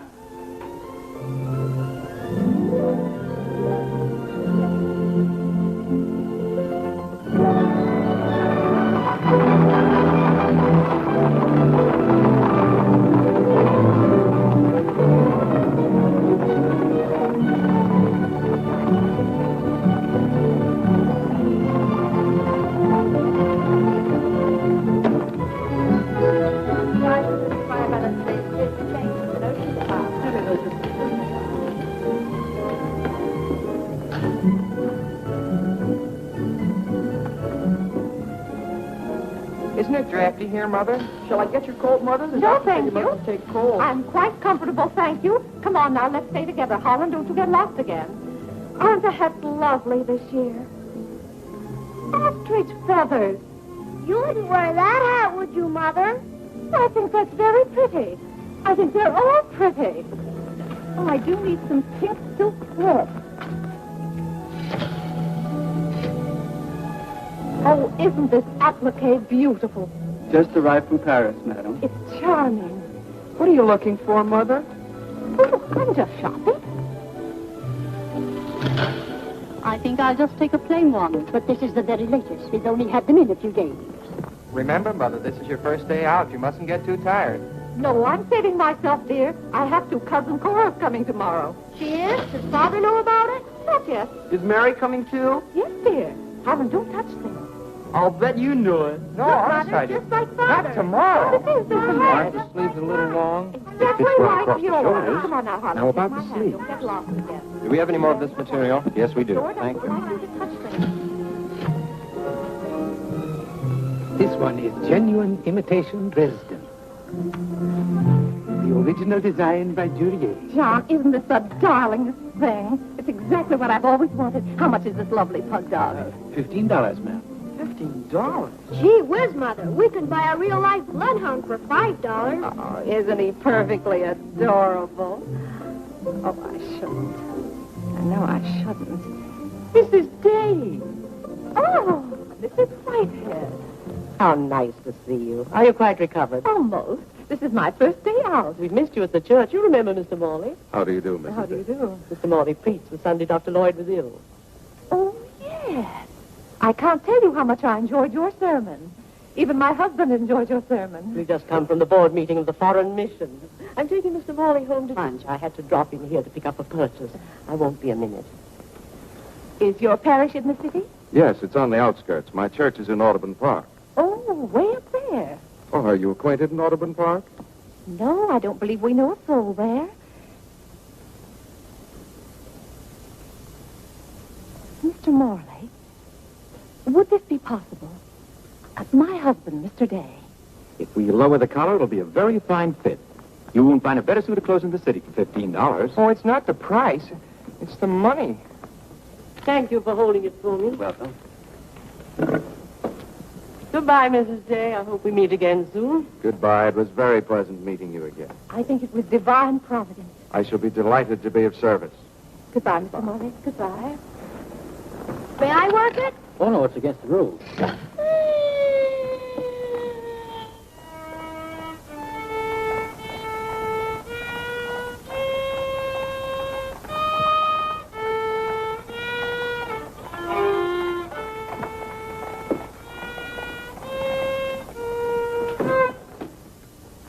Isn't it drafty here, Mother? Shall I get your coat, Mother? The No, doctor said thank mustn't you. take cold. I'm quite comfortable, thank you. Come on now, let's stay together. Holland, don't you get lost again. Aren't the hats lovely this year? Ostrich feathers. You wouldn't wear that hat, would you, Mother? I think that's very pretty. I think they're all pretty. Oh, I do need some pink silk thread. Oh, isn't this applique beautiful? Just arrived from Paris, madam. It's charming. What are you looking for, Mother? Oh, I'm just shopping. I think I'll just take a plain one. But this is the very latest. We've only had them in a few days. Remember, Mother, this is your first day out. You mustn't get too tired. No, I'm saving myself, dear. I have to. Cousin Cora's coming tomorrow. She is? Does Father know about it? Not yet. Is Mary coming too? Yes, dear. Holland, don't touch things. I'll bet you knew it. No, Look, honest, Mother, I did. just like Father. Not tomorrow. This is Aren't right. the sleeves a little long? Exactly well like across the yours. shoulders. Come on now, Holland. How about Take my the hand. sleeve? Don't get lost again. Do we have any more of this material? Yes, we do. George, Thank I you. want you to touch things. This one is genuine imitation Dresden. The original design by Duryea. John, isn't this the darlingest thing? It's exactly what I've always wanted. How much is this lovely pug dog? $15, ma'am. $15? Gee whiz, Mother. We can buy a real-life bloodhound for $5. Oh, isn't he perfectly adorable? Oh, I shouldn't. I know I shouldn't. This is Dave. Oh, Mrs. Whitehead. How nice to see you. Are you quite recovered? Almost. This is my first day out. We've missed you at the church. You remember Mr. Morley? How do you do, Mrs. How do you do? Mr. Morley preached the Sunday Dr. Lloyd was ill. Oh, yes. I can't tell you how much I enjoyed your sermon. Even my husband enjoyed your sermon. We've just come from the board meeting of the Foreign Mission. I'm taking Mr. Morley home to lunch. I had to drop in here to pick up a purchase. I won't be a minute. Is your parish in the city? Yes, it's on the outskirts. My church is in Audubon Park. Oh, way up there. Oh, are you acquainted in Audubon Park? No, I don't believe we know a soul there. Mr. Morley, would this be possible? My husband, Mr. Day. If we lower the collar, it'll be a very fine fit. You won't find a better suit of clothes in the city for $15. Oh, it's not the price. It's the money. Thank you for holding it for me. Welcome. Goodbye, Mrs. Day. I hope we meet again soon. Goodbye. It was very pleasant meeting you again. I think it was divine providence. I shall be delighted to be of service. Goodbye, Mr. Morley. Goodbye. May I work it? Oh, no, it's against the rules.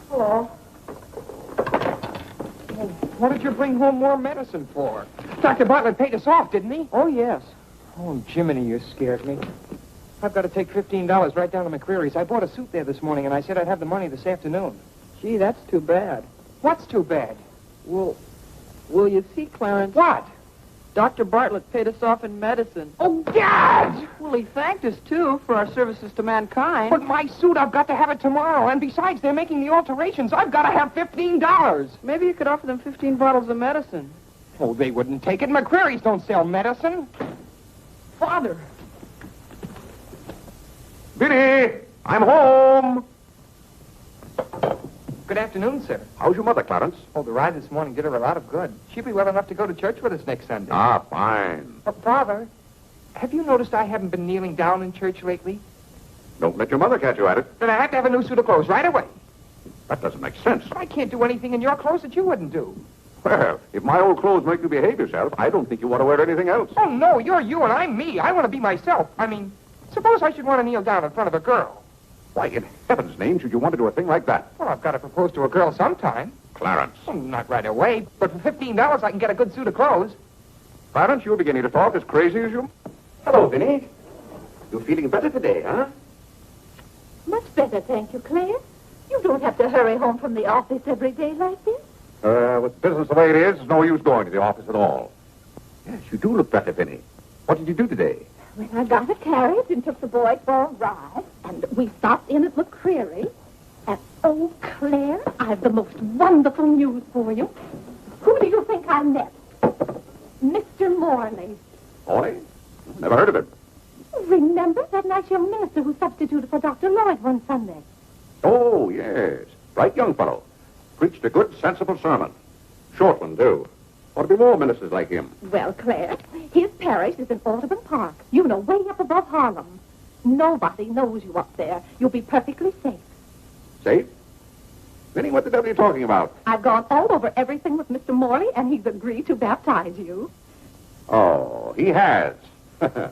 Hello. What did you bring home more medicine for? Dr. Bartlett paid us off, didn't he? Oh, yes. Oh, Jiminy, you scared me. I've got to take $15 right down to McCreary's. I bought a suit there this morning, and I said I'd have the money this afternoon. Gee, that's too bad. What's too bad? Well, you see, Clarence? What? Dr. Bartlett paid us off in medicine. Oh, God! Well, he thanked us, too, for our services to mankind. But my suit, I've got to have it tomorrow. And besides, they're making the alterations. I've got to have $15. Maybe you could offer them 15 bottles of medicine. Oh, they wouldn't take it. McCreary's don't sell medicine. Father. Biddy, I'm home. Good afternoon, sir. How's your mother, Clarence? Oh, the ride this morning did her a lot of good. She'll be well enough to go to church with us next Sunday. Ah, fine. Father, have you noticed I haven't been kneeling down in church lately? Don't let your mother catch you at it. Then I have to have a new suit of clothes right away. That doesn't make sense. I can't do anything in your clothes that you wouldn't do. Well, if my old clothes make you behave yourself, I don't think you want to wear anything else. Oh, no, you're you and I'm me. I want to be myself. I mean, suppose I should want to kneel down in front of a girl. Why, in heaven's name, should you want to do a thing like that? Well, I've got to propose to a girl sometime. Clarence. Well, not right away, but for $15 I can get a good suit of clothes. Clarence, you're beginning to talk as crazy as you... Hello, Vinny. You're feeling better today, huh? Much better, thank you, Claire. You don't have to hurry home from the office every day like this. With business the way it is, there's no use going to the office at all. Yes, you do look better, Vinny. What did you do today? Well, I got a carriage and took the boy for a ride, and we stopped in at McCreary. And, oh, Claire, I've the most wonderful news for you. Who do you think I met? Mr. Morley. Morley? Never heard of him. Remember that nice young minister who substituted for Dr. Lloyd one Sunday? Oh, yes. Bright young fellow. Preached a good, sensible sermon. Short one, too. Ought to be more ministers like him. Well, Claire, his parish is in Audubon Park. You know, way up above Harlem. Nobody knows you up there. You'll be perfectly safe. Safe? Vinny, what the devil are you talking about? I've gone all over everything with Mr. Morley, and he's agreed to baptize you. Oh, he has. The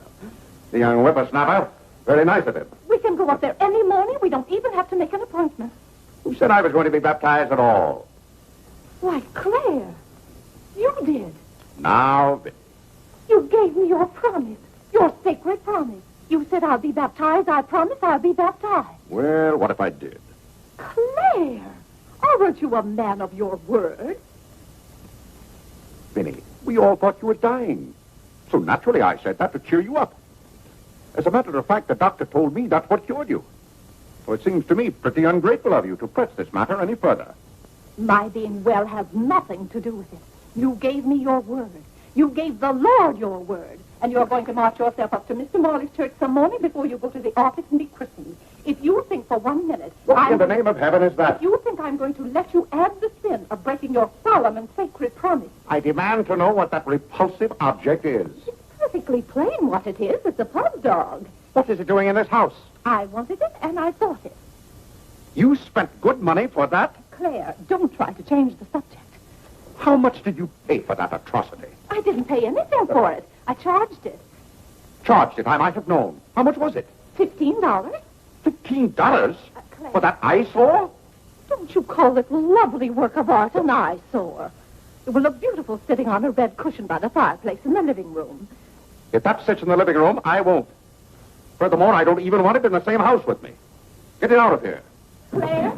young whippersnapper. Very nice of him. We can go up there any morning. We don't even have to make an appointment. Who said I was going to be baptized at all? Why, Claire, you did. Now, Vinny. You gave me your promise, your sacred promise. You said I'll be baptized. I promise I'll be baptized. Well, what if I did? Claire, aren't you a man of your word? Vinny, we all thought you were dying. So naturally I said that to cheer you up. As a matter of fact, the doctor told me that's what cured you. Well, it seems to me pretty ungrateful of you to press this matter any further. My being well has nothing to do with it. You gave me your word. You gave the Lord your word. And you're going to march yourself up to Mr. Morley's church some morning before you go to the office and be christened. If you think for 1 minute... What in the name of heaven is that? If you think I'm going to let you add the sin of breaking your solemn and sacred promise... I demand to know what that repulsive object is. It's perfectly plain what it is. It's a pug dog. What is it doing in this house? I wanted it, and I bought it. You spent good money for that? Claire, don't try to change the subject. How much did you pay for that atrocity? I didn't pay anything for it. I charged it. Charged it, I might have known. How much was it? $15. $15? Claire, For that eyesore? don't you call it lovely work of art an eyesore? It will look beautiful sitting on a red cushion by the fireplace in the living room. If that sits in the living room, I won't. Furthermore, I don't even want it in the same house with me. Get it out of here. Claire,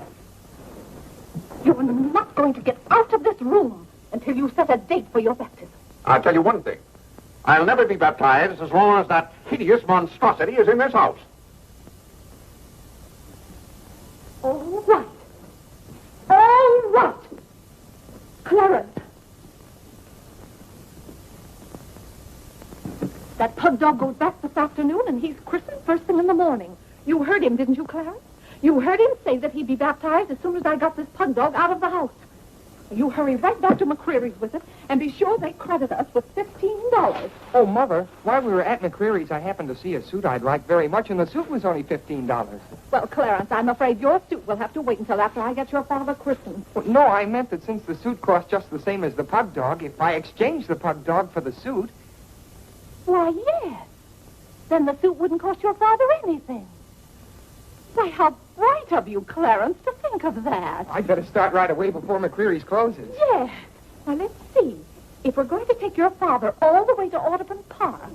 you're not going to get out of this room until you set a date for your baptism. I'll tell you one thing. I'll never be baptized as long as that hideous monstrosity is in this house. All right. All right. Clarence. That pug dog goes back this afternoon, and he's christened first thing in the morning. You heard him, didn't you, Clarence? You heard him say that he'd be baptized as soon as I got this pug dog out of the house. You hurry right back to McCreary's with it, and be sure they credit us with $15. Oh, Mother, while we were at McCreary's, I happened to see a suit I'd like very much, and the suit was only $15. Well, Clarence, I'm afraid your suit will have to wait until after I get your father christened. Well, no, I meant that since the suit cost just the same as the pug dog, if I exchanged the pug dog for the suit... Why, yes. Then the suit wouldn't cost your father anything. Why, how bright of you, Clarence, to think of that. I'd better start right away before McCreary's closes. Yes. Now, let's see. If we're going to take your father all the way to Audubon Park,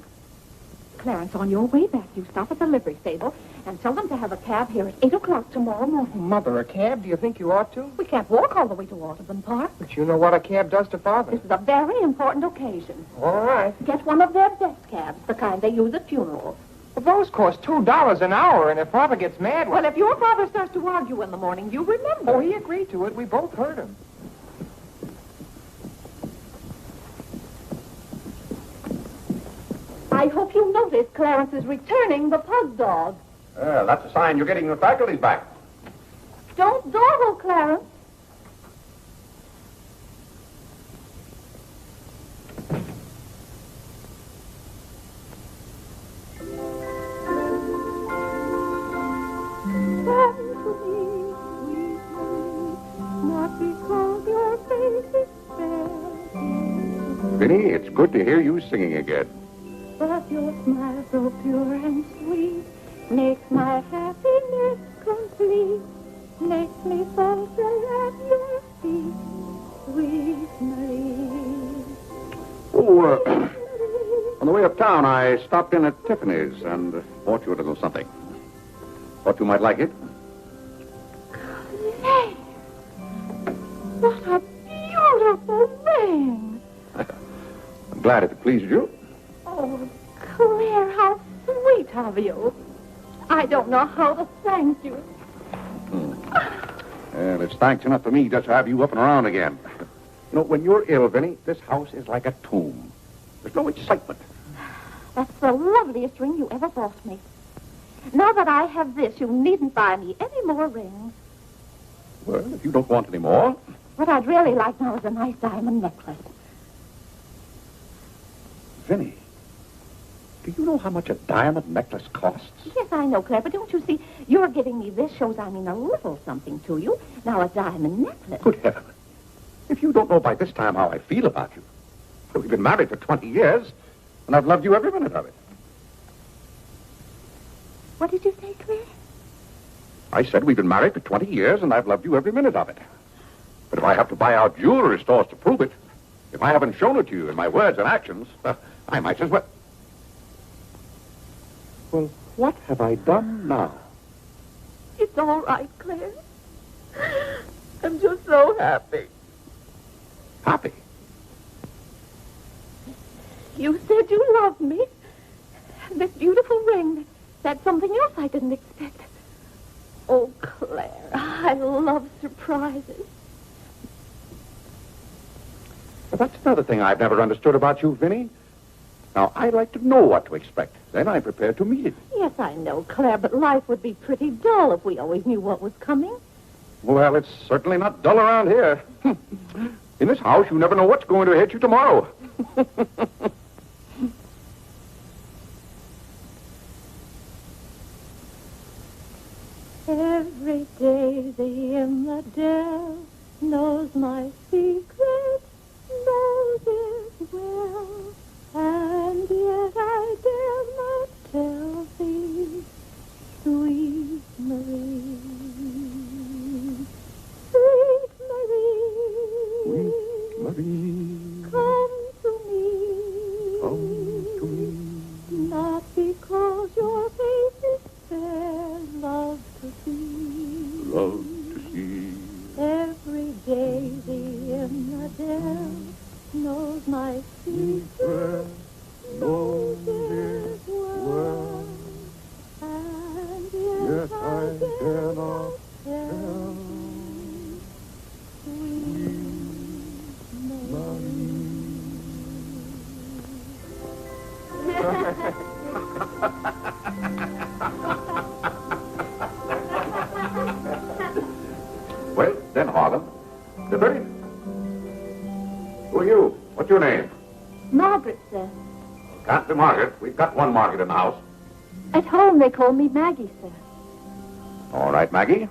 Clarence, on your way back, you stop at the livery stable and tell them to have a cab here at 8 o'clock tomorrow morning. Mother, a cab? Do you think you ought to? We can't walk all the way to Audubon Park. But you know what a cab does to Father. This is a very important occasion. All right. Get one of their best cabs, the kind they use at funerals. Well, those cost $2 an hour, and if Father gets mad... Well, if your father starts to argue in the morning, you remember. Oh, he agreed to it. We both heard him. I hope you notice Clarence is returning the pug dog. That's a sign you're getting your faculties back. Don't dawdle, Clarence. Vinny, it's good to hear you singing again. But your smile so pure and sweet makes my happiness complete. Makes me falter at your feet, sweet Marie. Oh, on the way uptown, I stopped in at Tiffany's and bought you a little something. Thought you might like it. Claire, what a beautiful ring. I'm glad it pleased you. Oh, Claire, how sweet of you. I don't know how to thank you. Well, it's thanks enough for me just to have you up and around again. You know, when you're ill, Vinny, this house is like a tomb. There's no excitement. That's the loveliest ring you ever bought me. Now that I have this, you needn't buy me any more rings. Well, if you don't want any more... What I'd really like now is a nice diamond necklace. Vinny, do you know how much a diamond necklace costs? Yes, I know, Claire, but don't you see, you're giving me this shows I mean a little something to you. Now, a diamond necklace. Good heaven. If you don't know by this time how I feel about you. We've been married for 20 years, and I've loved you every minute of it. What did you say, Claire? I said we've been married for 20 years, and I've loved you every minute of it. But if I have to buy out jewelry stores to prove it, if I haven't shown it to you in my words and actions, I might as well... Well, what have I done now? It's all right, Claire. I'm just so happy. Happy? You said you loved me. This beautiful ring, that's something else I didn't expect. Oh, Claire, I love surprises. But that's another thing I've never understood about you, Vinny. Now, I like to know what to expect. Then I'm prepared to meet it. Yes, I know, Claire, but life would be pretty dull if we always knew what was coming. Well, it's certainly not dull around here. In this house, you never know what's going to hit you tomorrow. Every daisy in the dell knows my secret, knows it well, and yet I dare not tell thee, sweet Marie, sweet Marie, Sweet Marie, come to me, come to me. not because your face is fair, love to see. Love to see. Every daisy in the dell knows my secret, knows it well, and yet I dare not tell. Sweet Well, then, Harlan, the very... Who are you? What's your name? Margaret, sir. Can't be Margaret. We've got one Margaret in the house. At home they call me Maggie, sir. All right, Maggie.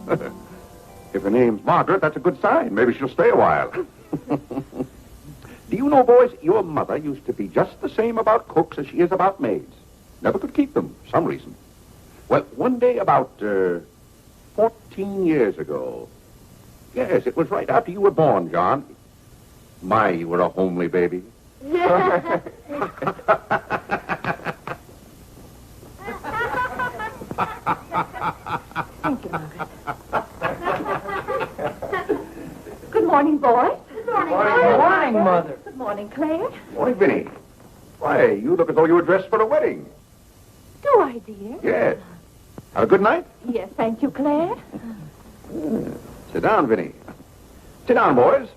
If her name's Margaret, that's a good sign. Maybe she'll stay a while. Do you know, boys, your mother used to be just the same about cooks as she is about maids. Never could keep them, for some reason. Well, one day about 14 years ago. Yes, it was right after you were born, John. My, you were a homely baby. Thank you, Margaret. Good morning, boys. Good morning. Good morning, Mother. Good morning, Claire. Morning, Vinny. Why, you look as though you were dressed for a wedding. Do I, dear? Yes. Have a good night? Yes, thank you, Claire. Sit down, Vinny. Sit down, boys.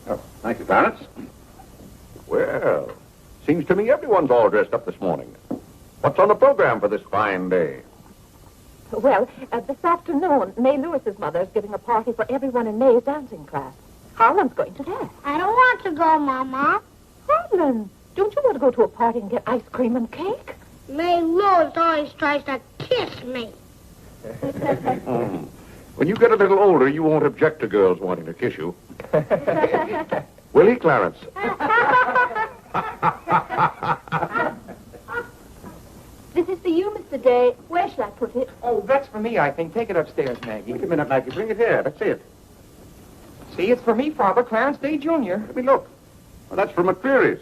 Oh, thank you, Clarence. Well, seems to me everyone's all dressed up this morning. What's on the program for this fine day? Well, this afternoon, May Lewis's mother is giving a party for everyone in May's dancing class. Harlan's going to that. I don't want to go, Mama. Harlan, don't you want to go to a party and get ice cream and cake? May Lewis always tries to kiss me. When you get a little older, you won't object to girls wanting to kiss you. Will he, Clarence? This is for you, Mr. Day. Where shall I put it? Oh, that's for me, I think. Take it upstairs, Maggie. Wait a minute, Maggie. Bring it here. Let's see it. See, it's for me, Father, Clarence Day, Jr. Let me look. Well, that's from McCreary's.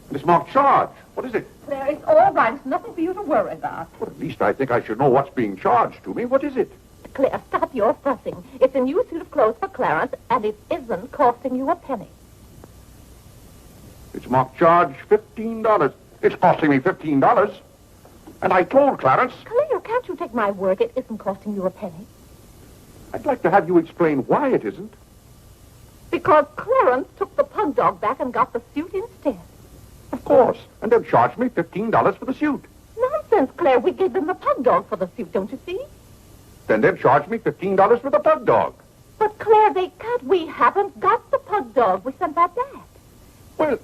And it's marked charge. What is it? Claire, it's all right. It's nothing for you to worry about. Well, at least I think I should know what's being charged to me. What is it? Claire, stop your fussing. It's a new suit of clothes for Clarence, and it isn't costing you a penny. It's marked charge $15. It's costing me $15. And I told Clarence... Claire, can't you take my word? It isn't costing you a penny. I'd like to have you explain why it isn't. Because Clarence took the pug dog back and got the suit instead. Of course. And they've charged me $15 for the suit. Nonsense, Claire. We gave them the pug dog for the suit, don't you see? Then they've charged me $15 for the pug dog. But, Claire, they can't. We haven't got the pug dog. We sent that back. Well...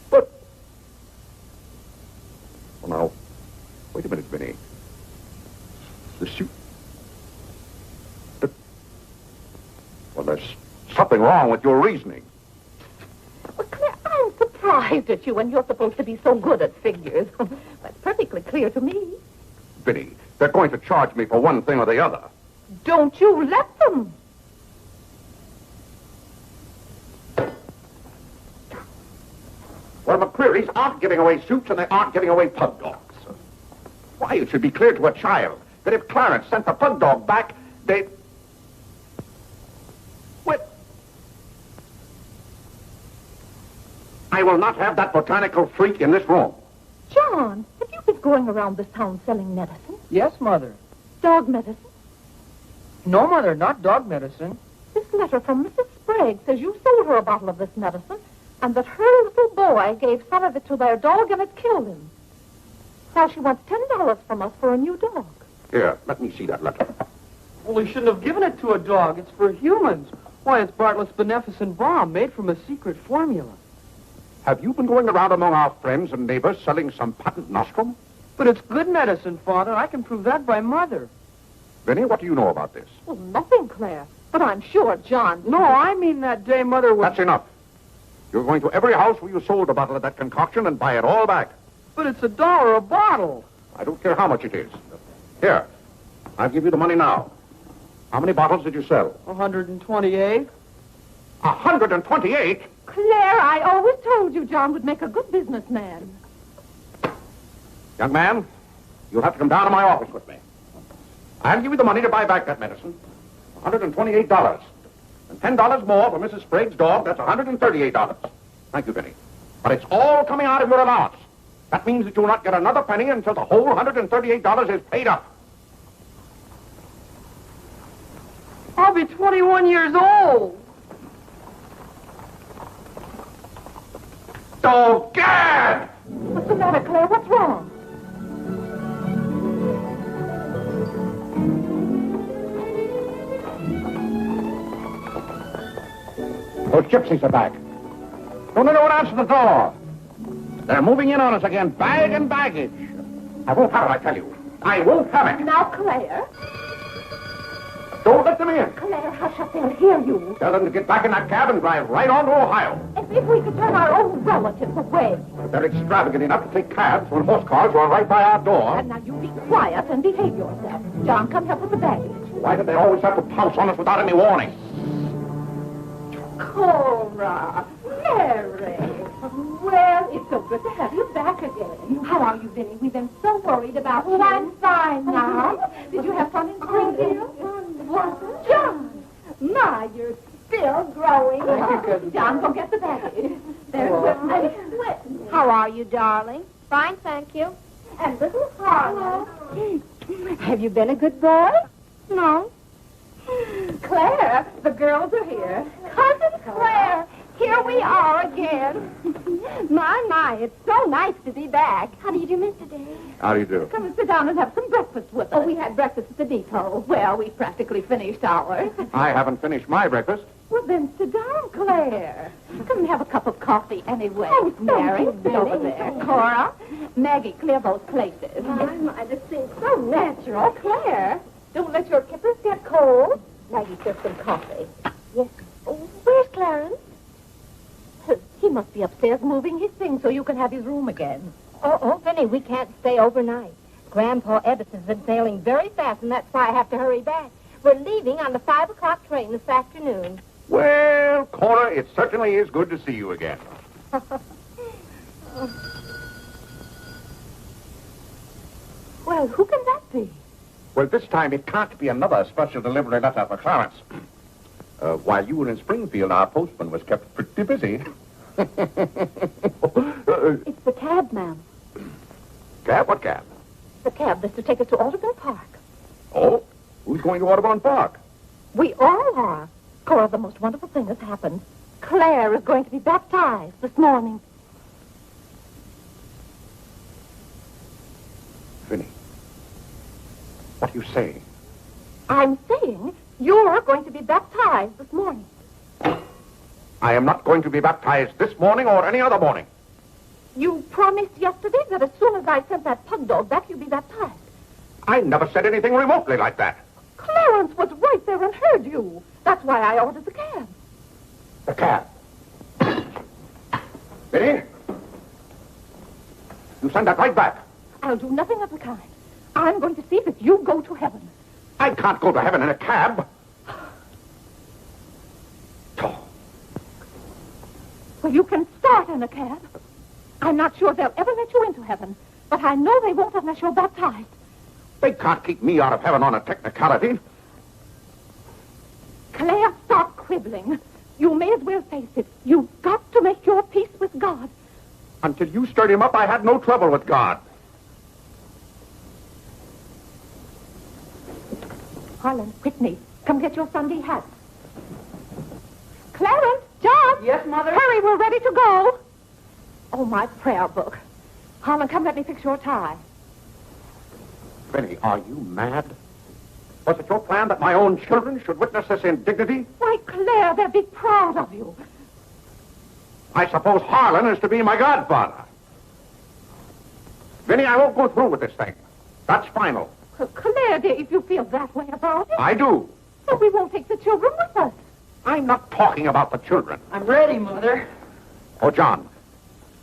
But... Well, now, wait a minute, Vinny. The suit... Well, there's something wrong with your reasoning. Well, Claire, I'm surprised at you when you're supposed to be so good at figures. That's perfectly clear to me. Vinny, they're going to charge me for one thing or the other. Don't you let them. Well, McCreary's aren't giving away suits and they aren't giving away pug dogs. Why, it should be clear to a child that if Clarence sent the pug dog back, they... Well... I will not have that botanical freak in this room. John, have you been going around this town selling medicine? Yes, Mother. Dog medicine? No, Mother, not dog medicine. This letter from Mrs. Sprague says you sold her a bottle of this medicine and that her little boy gave some of it to their dog and it killed him. Now she wants $10 from us for a new dog. Here, let me see that letter. Well, we shouldn't have given it to a dog. It's for humans. Why, it's Bartlett's beneficent balm made from a secret formula. Have you been going around among our friends and neighbors selling some patent nostrum? But it's good medicine, Father. I can prove that by Mother. Vinny, what do you know about this? Well, nothing, Claire. But I'm sure John... No, I mean that day Mother was... That's enough. You're going to every house where you sold a bottle of that concoction and buy it all back. But it's $1 a bottle. I don't care how much it is. Here, I'll give you the money now. How many bottles did you sell? 128. 128? Claire, I always told you John would make a good businessman. Young man, you'll have to come down to my office with me. I'll give you the money to buy back that medicine. $128. And $10 more for Mrs. Sprague's dog. That's $138. Thank you, Vinny. But it's all coming out of your allowance. That means that you will not get another penny until the whole $138 is paid up. I'll be 21 years old. Oh, Gad! What's the matter, Claire? What's wrong? Those gypsies are back. Don't anyone answer the door. They're moving in on us again, bag and baggage. I won't have it, I tell you. I won't have it. Now, Claire. Don't let them in. Claire, hush up. They'll hear you. Tell them to get back in that cab and drive right on to Ohio. As if we could turn our own relatives away. But they're extravagant enough to take cabs when horse cars run right by our door. And now you be quiet and behave yourself. John, come help with the baggage. Why do they always have to pounce on us without any warning? Cora, Mary. Well, it's so good to have you back again. How are you, Vinny? We've been so worried about you. I'm fine now. Did you have fun in Springfield? Wonderful. John, my, you're still growing. Thank you, Cousin John, go get the baggage. There's Whitney. How are you, darling? Fine, thank you. And little Harlow. Have you been a good boy? No. Claire, the girls are here. Cousin Claire, here we are again. My, it's so nice to be back. How do you do, Mr. Day? How do you do? Come and sit down and have some breakfast with us. Oh, we had breakfast at the depot. Well, we practically finished ours. I haven't finished my breakfast. Well, then sit down, Claire. Come and have a cup of coffee anyway. Oh, Mary, thank you, sit over Benny. there. Cora, Maggie, clear those places. My, this seems so Natural, Claire. Don't let your kippers get cold. Maggie, serve some coffee. Yes. Oh, where's Clarence? He must be upstairs moving his things so you can have his room again. Oh, Vinny, we can't stay overnight. Grandpa Edison's been sailing very fast, and that's why I have to hurry back. We're leaving on the 5 o'clock train this afternoon. Well, Cora, it certainly is good to see you again. Well, who can that be? Well, this time it can't be another special delivery letter for Clarence. While you were in Springfield, our postman was kept pretty busy. It's the cab, ma'am. Cab? What cab? The cab that's to take us to Audubon Park. Oh? Who's going to Audubon Park? We all are. Cora, the most wonderful thing has happened. Claire is going to be baptized this morning. Vinny, what are you saying? I'm saying you're going to be baptized this morning. I am not going to be baptized this morning or any other morning. You promised yesterday that as soon as I sent that pug dog back, you'd be baptized. I never said anything remotely like that. Clarence was right there and heard you. That's why I ordered the cab. The cab. Vinny, you send that right back. I'll do nothing of the kind. I'm going to see that you go to heaven. I can't go to heaven in a cab. Well, you can start in a cab. I'm not sure they'll ever let you into heaven, but I know they won't unless you're baptized. They can't keep me out of heaven on a technicality. Claire, stop quibbling. You may as well face it. You've got to make your peace with God. Until you stirred him up, I had no trouble with God. Harlan, Whitney, come get your Sunday hats. Clarence, John. Yes, Mother? Hurry, we're ready to go. Oh, my prayer book. Harlan, come let me fix your tie. Benny, are you mad? Was it your plan that my own children should witness this indignity? Why, Claire, they'll be proud of you. I suppose Harlan is to be my godfather. Vinny, I won't go through with this thing. That's final. Claire, dear, if you feel that way about it. I do. But we won't take the children with us. I'm not talking about the children. I'm ready, Mother. Oh, John.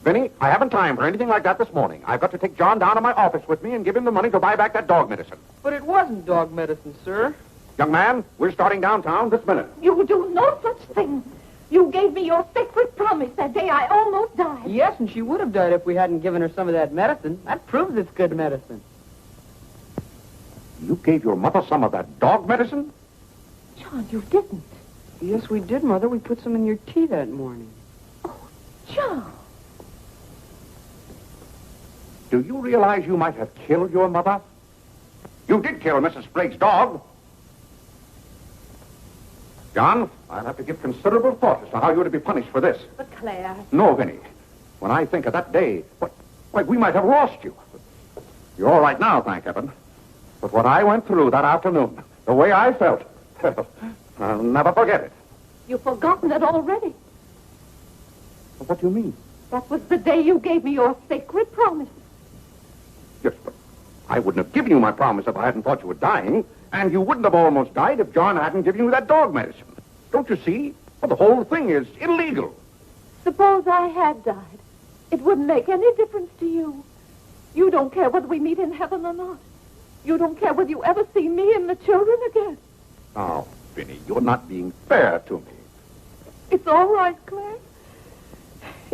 Vinny, I haven't time for anything like that this morning. I've got to take John down to my office with me and give him the money to buy back that dog medicine. But it wasn't dog medicine, sir. Young man, we're starting downtown this minute. You do no such thing. You gave me your sacred promise that day I almost died. Yes, and she would have died if we hadn't given her some of that medicine. That proves it's good medicine. You gave your mother some of that dog medicine? John, you didn't. Yes, we did, Mother. We put some in your tea that morning. John. Do you realize you might have killed your mother? You did kill Mrs. Sprague's dog. John, I'll have to give considerable thought as to how you're to be punished for this. But Claire... No, Vinny. When I think of that day, why, we might have lost you. You're all right now, thank heaven. But what I went through that afternoon, the way I felt, I'll never forget it. You've forgotten it already. What do you mean? That was the day you gave me your sacred promise. Yes, but I wouldn't have given you my promise if I hadn't thought you were dying, and you wouldn't have almost died if John hadn't given you that dog medicine. Don't you see? Well, the whole thing is illegal. Suppose I had died. It wouldn't make any difference to you. You don't care whether we meet in heaven or not. You don't care whether you ever see me and the children again. Oh, Vinny, you're not being fair to me. It's all right, Claire.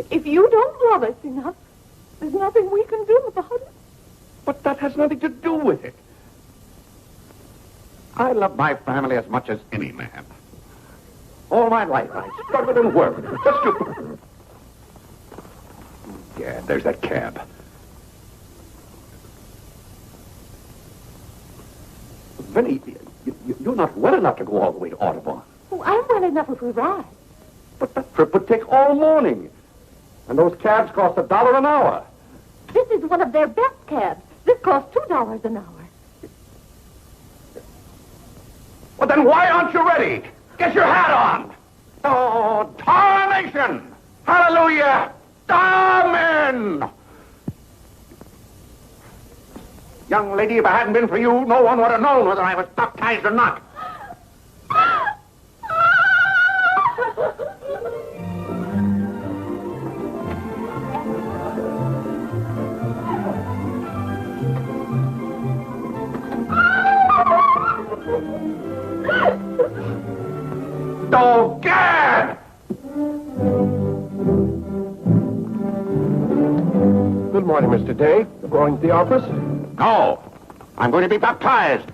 If you don't love us enough, there's nothing we can do about it. But that has nothing to do with it. I love my family as much as any man. All my life, I struggled and worked just to... Yeah, there's that cab. Vinny, you're not well enough to go all the way to Audubon. Oh, I'm well enough if we ride. But that trip would take all morning. And those cabs cost $1 an hour. This is one of their best cabs. This costs $2 an hour. Well, then why aren't you ready? Get your hat on. Oh, tarnation! Hallelujah! Amen! Young lady, if it hadn't been for you, no one would have known whether I was baptized or not. Oh, Gad! Good morning, Mr. Day. You're going to the office? No. I'm going to be baptized.